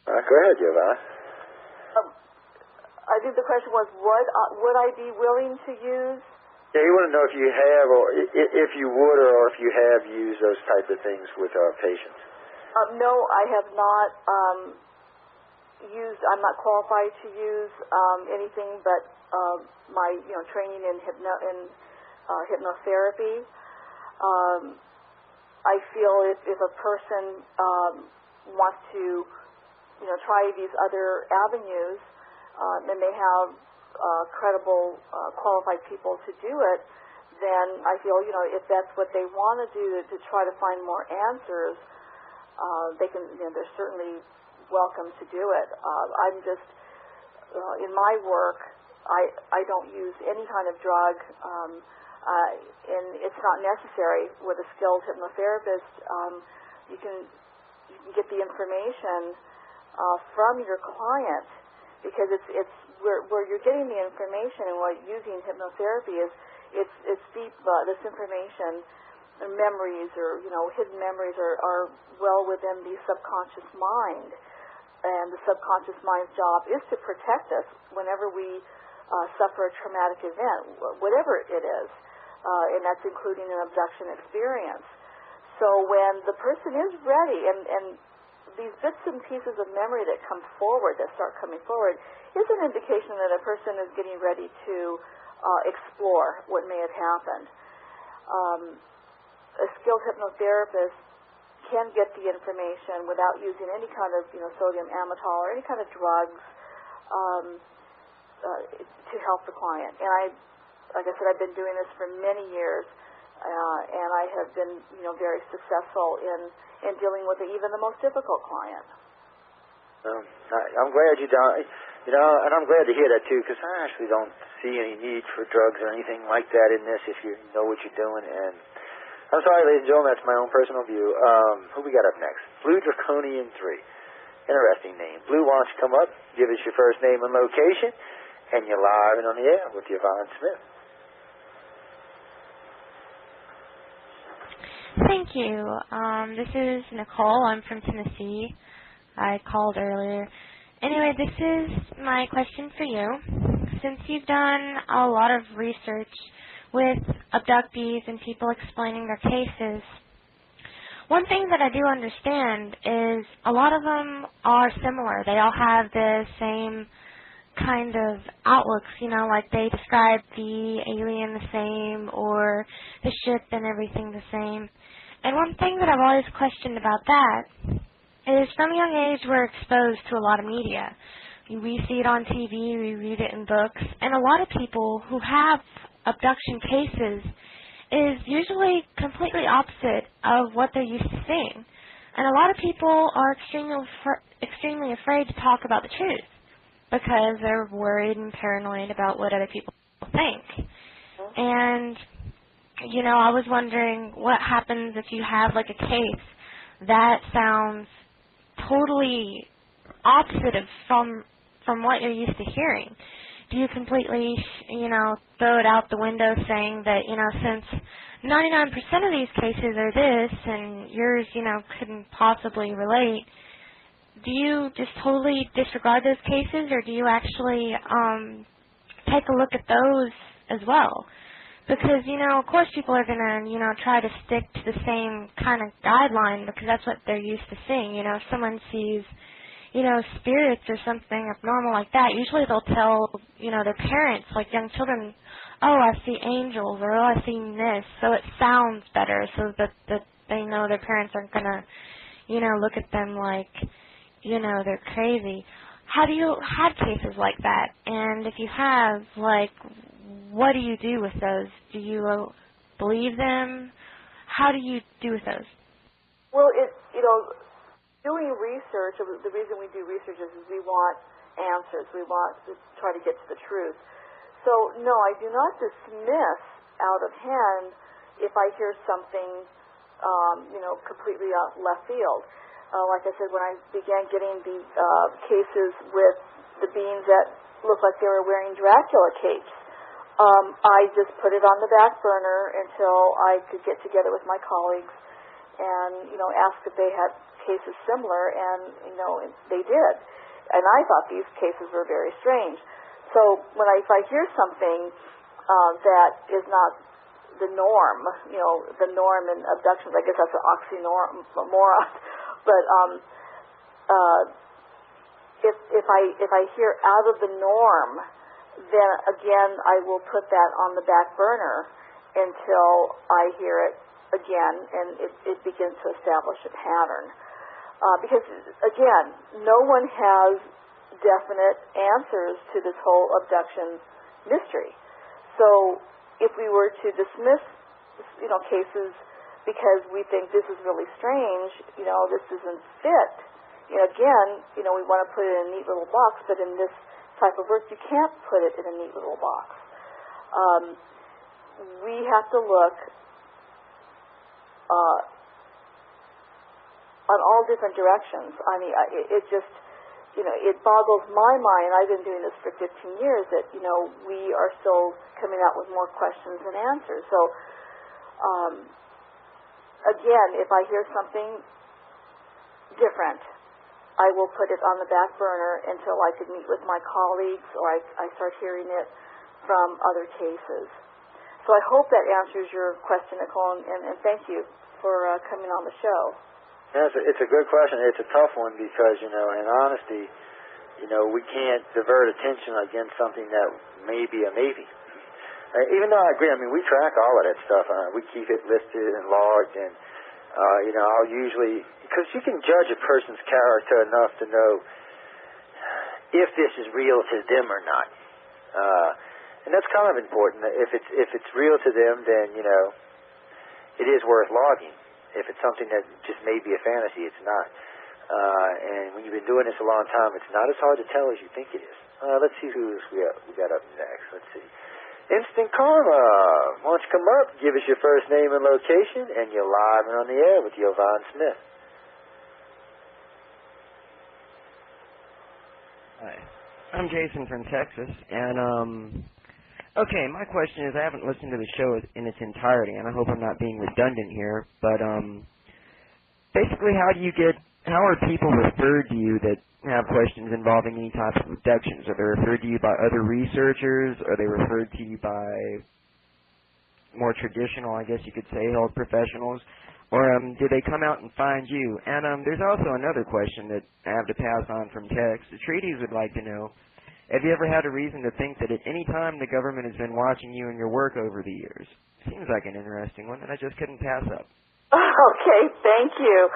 Go ahead, Yvonne. I think the question was, would I be willing to use? Yeah, you want to know if you have, or if you would, or if you have used those type of things with patients. No, I have not used. I'm not qualified to use anything but my training in hypnotherapy. I feel if a person wants to try these other avenues, and they have credible, qualified people to do it, then I feel if that's what they want to do to try to find more answers, they can. They're certainly welcome to do it. I'm just in my work. I don't use any kind of drug, and it's not necessary. With a skilled hypnotherapist, you can get the information from your client, because it's where you're getting the information, and what using hypnotherapy is it's deep. This information, memories or hidden memories are well within the subconscious mind, and the subconscious mind's job is to protect us whenever we suffer a traumatic event, whatever it is, and that's including an abduction experience. So when the person is ready, and these bits and pieces of memory that come forward, that start coming forward, is an indication that a person is getting ready to explore what may have happened. A skilled hypnotherapist can get the information without using any kind of sodium amytal or any kind of drugs to help the client. And like I said, I've been doing this for many years, and I have been very successful in dealing with even the most difficult client. I'm glad you don't. And I'm glad to hear that too, because I actually don't see any need for drugs or anything like that in this if you know what you're doing. And I'm sorry, ladies and gentlemen, that's my own personal view. Who we got up next? Blue Draconian 3. Interesting name. Blue, why don't you come up, give us your first name and location, and you're live and on the air with Yvonne Smith. Thank you. This is Nicole. I'm from Tennessee. I called earlier. Anyway, this is my question for you. Since you've done a lot of research with abductees and people explaining their cases, one thing that I do understand is a lot of them are similar. They all have the same kind of outlooks, like they describe the alien the same or the ship and everything the same. And one thing that I've always questioned about that is from a young age we're exposed to a lot of media. We see it on TV, we read it in books, and a lot of people who have abduction cases is usually completely opposite of what they're used to seeing. And a lot of people are extremely afraid to talk about the truth because they're worried and paranoid about what other people think. And, I was wondering what happens if you have, like, a case that sounds totally opposite of from what you're used to hearing. Do you completely, throw it out the window saying that, since 99% of these cases are this and yours, couldn't possibly relate, do you just totally disregard those cases, or do you actually take a look at those as well? Because, of course people are going to, try to stick to the same kind of guideline because that's what they're used to seeing. If someone sees, spirits or something abnormal like that, usually they'll tell, their parents, like young children, oh, I see angels, or oh, I see this. So it sounds better so that they know their parents aren't going to, look at them like, they're crazy. Have you had cases like that? And if you have, like, what do you do with those? Do you believe them? How do you do with those? Well, doing research, the reason we do research is we want answers. We want to try to get to the truth. So, no, I do not dismiss out of hand if I hear something, completely left field. Like I said, when I began getting the cases with the beings that looked like they were wearing Dracula capes, I just put it on the back burner until I could get together with my colleagues and, ask if they had cases similar, and, they did. And I thought these cases were very strange. So if I hear something that is not the norm, the norm in abductions, I guess that's an oxymoron. But if I hear out of the norm, then again I will put that on the back burner until I hear it again, and it begins to establish a pattern. Because again, no one has definite answers to this whole abduction mystery. So if we were to dismiss, cases because we think this is really strange, this doesn't fit, again, we want to put it in a neat little box, but in this type of work, you can't put it in a neat little box. We have to look on all different directions. I mean, it just, it boggles my mind. I've been doing this for 15 years that, we are still coming out with more questions than answers. So, again, if I hear something different, I will put it on the back burner until I could meet with my colleagues or I start hearing it from other cases. So I hope that answers your question, Nicole, and thank you for coming on the show. Yeah, it's a good question. It's a tough one because, in honesty, we can't divert attention against something that may be a maybe. Even though I agree, I mean, we track all of that stuff. We keep it listed and logged, and, I'll usually, because you can judge a person's character enough to know if this is real to them or not. And that's kind of important. If it's real to them, then, it is worth logging. If it's something that just may be a fantasy, it's not. And when you've been doing this a long time, it's not as hard to tell as you think it is. Let's see who we got up next. Let's see. Instant Karma. Why don't you come up, give us your first name and location, and you're live and on the air with Yvonne Smith. Hi. I'm Jason from Texas, and, okay, my question is, I haven't listened to the show in its entirety, and I hope I'm not being redundant here, but, basically, how are people referred to you that have questions involving any type of abductions? Are they referred to you by other researchers? Are they referred to you by more traditional, I guess you could say, health professionals? Or do they come out and find you? And there's also another question that I have to pass on from text. The treaties would like to know, have you ever had a reason to think that at any time the government has been watching you and your work over the years? Seems like an interesting one that I just couldn't pass up. Okay, thank you.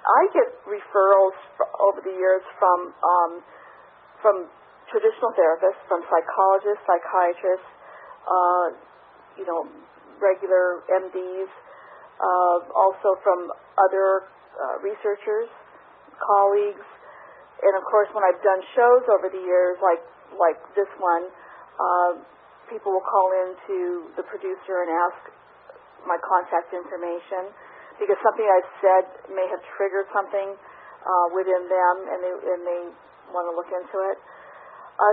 I get referrals over the years from traditional therapists, from psychologists, psychiatrists, regular MDs, also from other researchers, colleagues, and of course when I've done shows over the years, like this one, people will call in to the producer and ask my contact information because something I've said may have triggered something within them, and they want to look into it.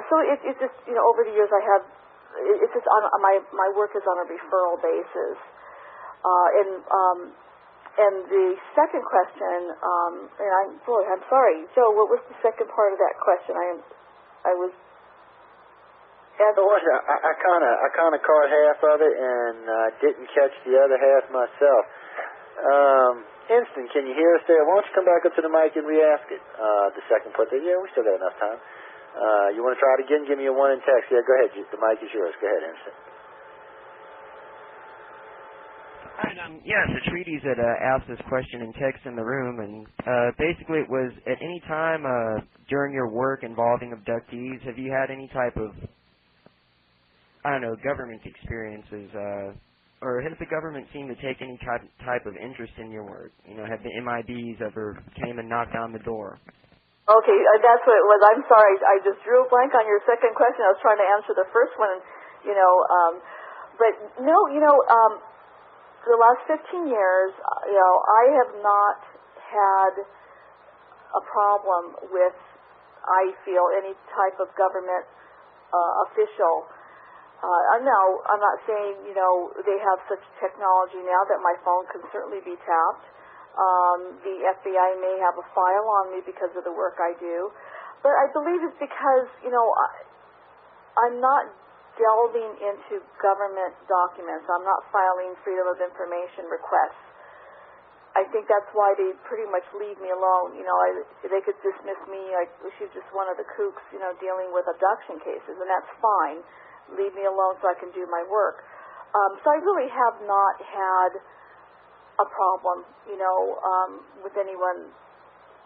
So it's just, over the years it's just on my work is on a referral basis. And the second question, and I'm sorry, Joe, what was the second part of that question? I was. I kind of caught half of it and didn't catch the other half myself. Instant, can you hear us there? Why don't you come back up to the mic and re-ask it? The second part there. Yeah, we still got enough time. You want to try it again? Give me a 1 in text. Yeah, go ahead. The mic is yours. Go ahead, Instant. Yes, the treaties that asked this question in text in the room, and basically it was at any time during your work involving abductees, have you had any type of, government experiences, or has the government seemed to take any type of interest in your work? Have the MIBs ever came and knocked on the door? Okay, that's what it was. I'm sorry, I just drew a blank on your second question. I was trying to answer the first one, but no, for the last 15 years, I have not had a problem with, I feel, any type of government official. No, I'm not saying, they have such technology now that my phone can certainly be tapped. The FBI may have a file on me because of the work I do. But I believe it's because, I'm not delving into government documents. I'm not filing Freedom of Information requests. I think that's why they pretty much leave me alone. They could dismiss me. She's just one of the kooks, dealing with abduction cases, and that's fine. Leave me alone so I can do my work. So I really have not had a problem, with anyone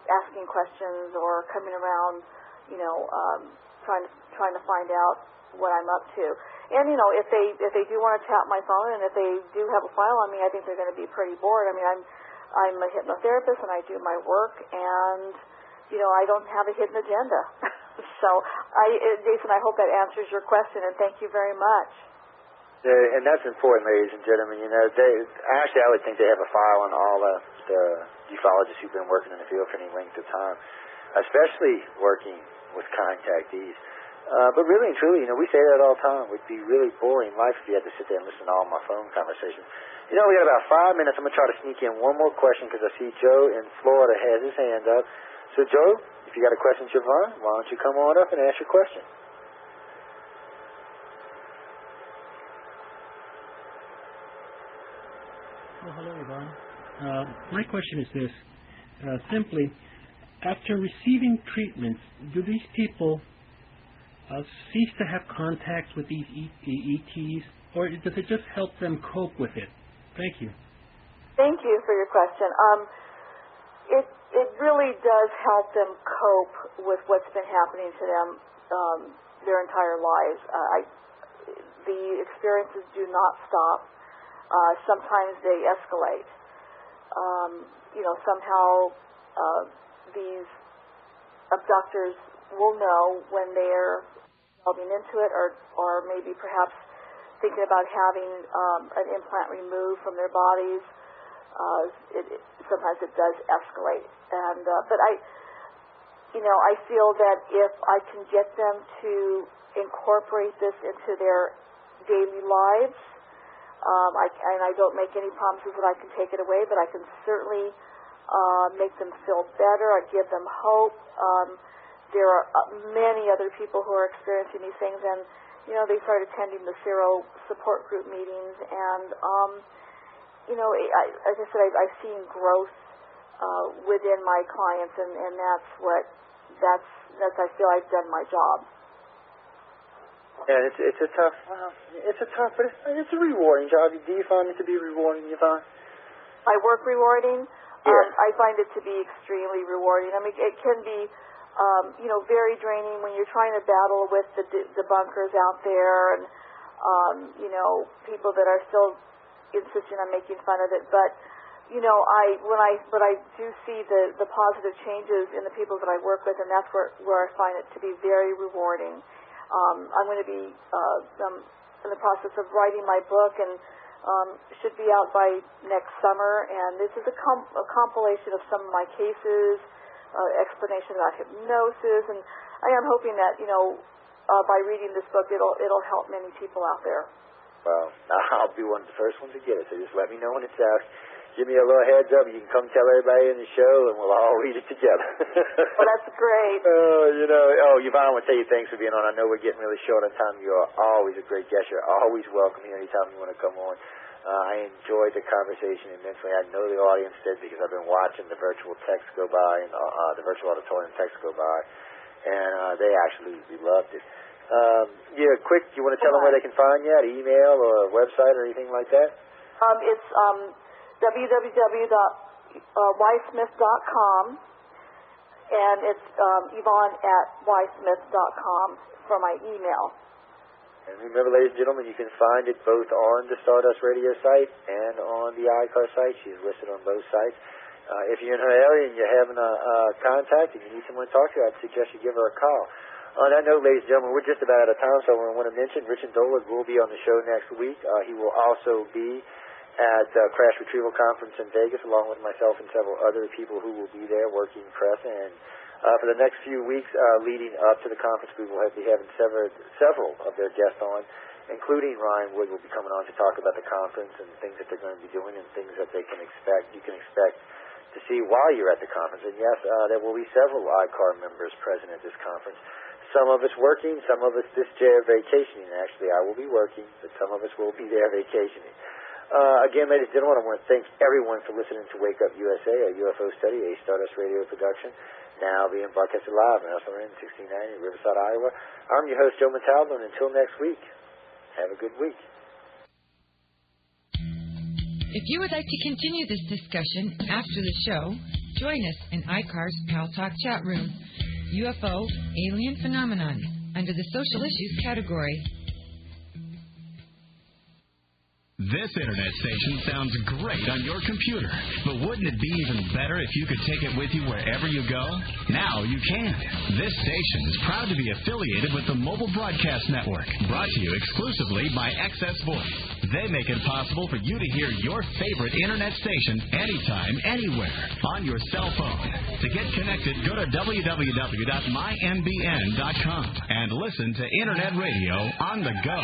asking questions or coming around, trying to find out what I'm up to. And if they do want to tap my phone, and if they do have a file on me, I think they're going to be pretty bored. I mean, I'm a hypnotherapist and I do my work, and I don't have a hidden agenda. So, Jason, I hope that answers your question, and thank you very much. And that's important, ladies and gentlemen. I would think they have a file on all the ufologists who've been working in the field for any length of time, especially working with contactees. But really and truly, we say that all the time. It would be really boring life if you had to sit there and listen to all my phone conversations. We got about 5 minutes. I'm going to try to sneak in one more question because I see Joe in Florida has his hand up. So, Joe, if you got a question, Yvonne, why don't you come on up and ask your question? Oh, hello, Yvonne. My question is this. Simply, after receiving treatments, do these people cease to have contact with these ETs, or does it just help them cope with it? Thank you. Thank you for your question. It really does help them cope with what's been happening to them their entire lives. The experiences do not stop. Sometimes they escalate. Somehow these abductors will know when they're delving into it, or maybe perhaps thinking about having an implant removed from their bodies. Sometimes it does escalate, but I feel that if I can get them to incorporate this into their daily lives, and I don't make any promises that I can take it away, but I can certainly make them feel better. I give them hope. There are many other people who are experiencing these things, and they start attending the Zero support group meetings, and as I said, I've seen growth within my clients, and that's I feel I've done my job. Yeah, it's a tough, but it's a rewarding job. Do you find it to be rewarding, Yvonne? My work rewarding? Yeah. I find it to be extremely rewarding. I mean, it can be, very draining when you're trying to battle with the debunkers out there, and people that are still insisting on making fun of it. But when I do see the positive changes in the people that I work with, and that's where I find it to be very rewarding. I'm going to be in the process of writing my book, and should be out by next summer. And this is a compilation of some of my cases, explanation about hypnosis, and I am hoping that, by reading this book, it'll help many people out there. Well, I'll be one of the first ones to get it, so just let me know when it's out. Give me a little heads up. You can come tell everybody in the show, and we'll all read it together. Well, that's great. Yvonne, I want to tell you thanks for being on. I know we're getting really short on time. You are always a great guest. You're always welcome here anytime you want to come on. I enjoyed the conversation immensely. I know the audience did because I've been watching the virtual text go by and the virtual auditorium text go by, and they absolutely loved it. Quick, do you want to tell them where they can find you? An email or a website or anything like that? It's www.ysmith.com, and it's Yvonne@ysmith.com for my email. And remember, ladies and gentlemen, you can find it both on the Stardust Radio site and on the iCar site. She's listed on both sites. If you're in her area and you're having a contact and you need someone to talk to, I'd suggest you give her a call. On that note, ladies and gentlemen, we're just about out of time, so I want to mention Richard Dolan will be on the show next week. He will also be at the Crash Retrieval Conference in Vegas, along with myself and several other people who will be there working press. And for the next few weeks leading up to the conference, we will be having several of their guests on, including Ryan Wood will be coming on to talk about the conference and things that they're going to be doing and things that you can expect to see while you're at the conference. And yes, there will be several iCar members present at this conference. Some of us working, some of us this year vacationing. Actually, I will be working, but some of us will be there vacationing. Again, ladies and gentlemen, I want to thank everyone for listening to Wake Up USA, a UFO study, a Stardust Radio production, now being broadcasted live on SRN 1690 Riverside, Iowa. I'm your host, Joe Montaldo, and until next week, have a good week. If you would like to continue this discussion after the show, join us in iCar's Pal Talk chat room. UFO Alien Phenomenon under the Social Issues category. This internet station sounds great on your computer, but wouldn't it be even better if you could take it with you wherever you go? Now you can. This station is proud to be affiliated with the Mobile Broadcast Network, brought to you exclusively by Access Voice. They make it possible for you to hear your favorite internet station anytime, anywhere, on your cell phone. To get connected, go to www.mymbn.com and listen to Internet Radio on the go.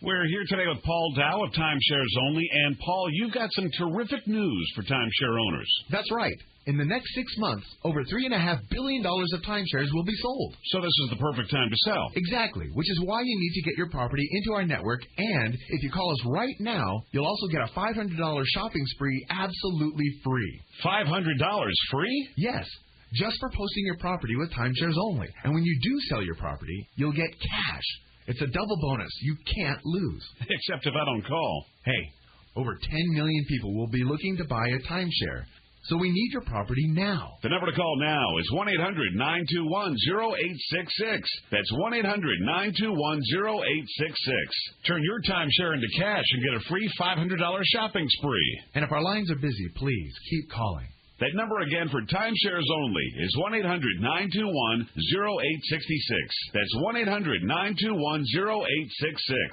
We're here today with Paul Dow of Timeshares Only. And, Paul, you've got some terrific news for timeshare owners. That's right. In the next 6 months, over $3.5 billion of timeshares will be sold. So this is the perfect time to sell. Exactly, which is why you need to get your property into our network. And if you call us right now, you'll also get a $500 shopping spree absolutely free. $500 free? Yes. Just for posting your property with Timeshares Only. And when you do sell your property, you'll get cash. It's a double bonus you can't lose. Except if I don't call. Hey, over 10 million people will be looking to buy a timeshare. So we need your property now. The number to call now is 1-800-921-0866. That's 1-800-921-0866. Turn your timeshare into cash and get a free $500 shopping spree. And if our lines are busy, please keep calling. That number again for timeshares only is 1-800-921-0866. That's 1-800-921-0866.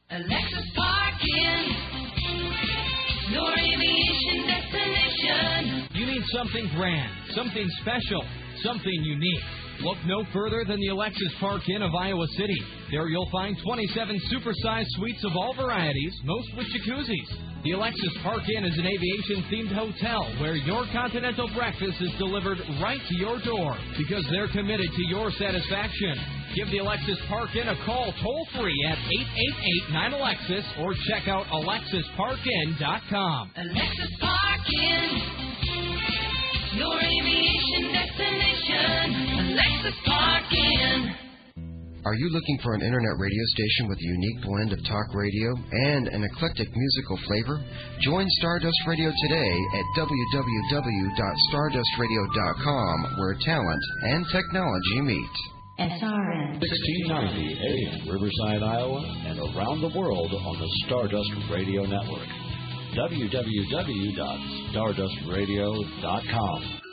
Alexis Parking, your aviation destination. You need something grand, something special, something unique. Look no further than the Alexis Park Inn of Iowa City. There you'll find 27 supersized suites of all varieties, most with jacuzzis. The Alexis Park Inn is an aviation-themed hotel where your continental breakfast is delivered right to your door because they're committed to your satisfaction. Give the Alexis Park Inn a call toll-free at 888-9-ALEXIS or check out AlexisParkInn.com. Alexis Park Inn, your aviation destination. Alexis Park Inn. Are you looking for an internet radio station with a unique blend of talk radio and an eclectic musical flavor? Join Stardust Radio today at www.stardustradio.com, where talent and technology meet. SRN 1690 AM, Riverside, Iowa, and around the world on the Stardust Radio Network. www.stardustradio.com.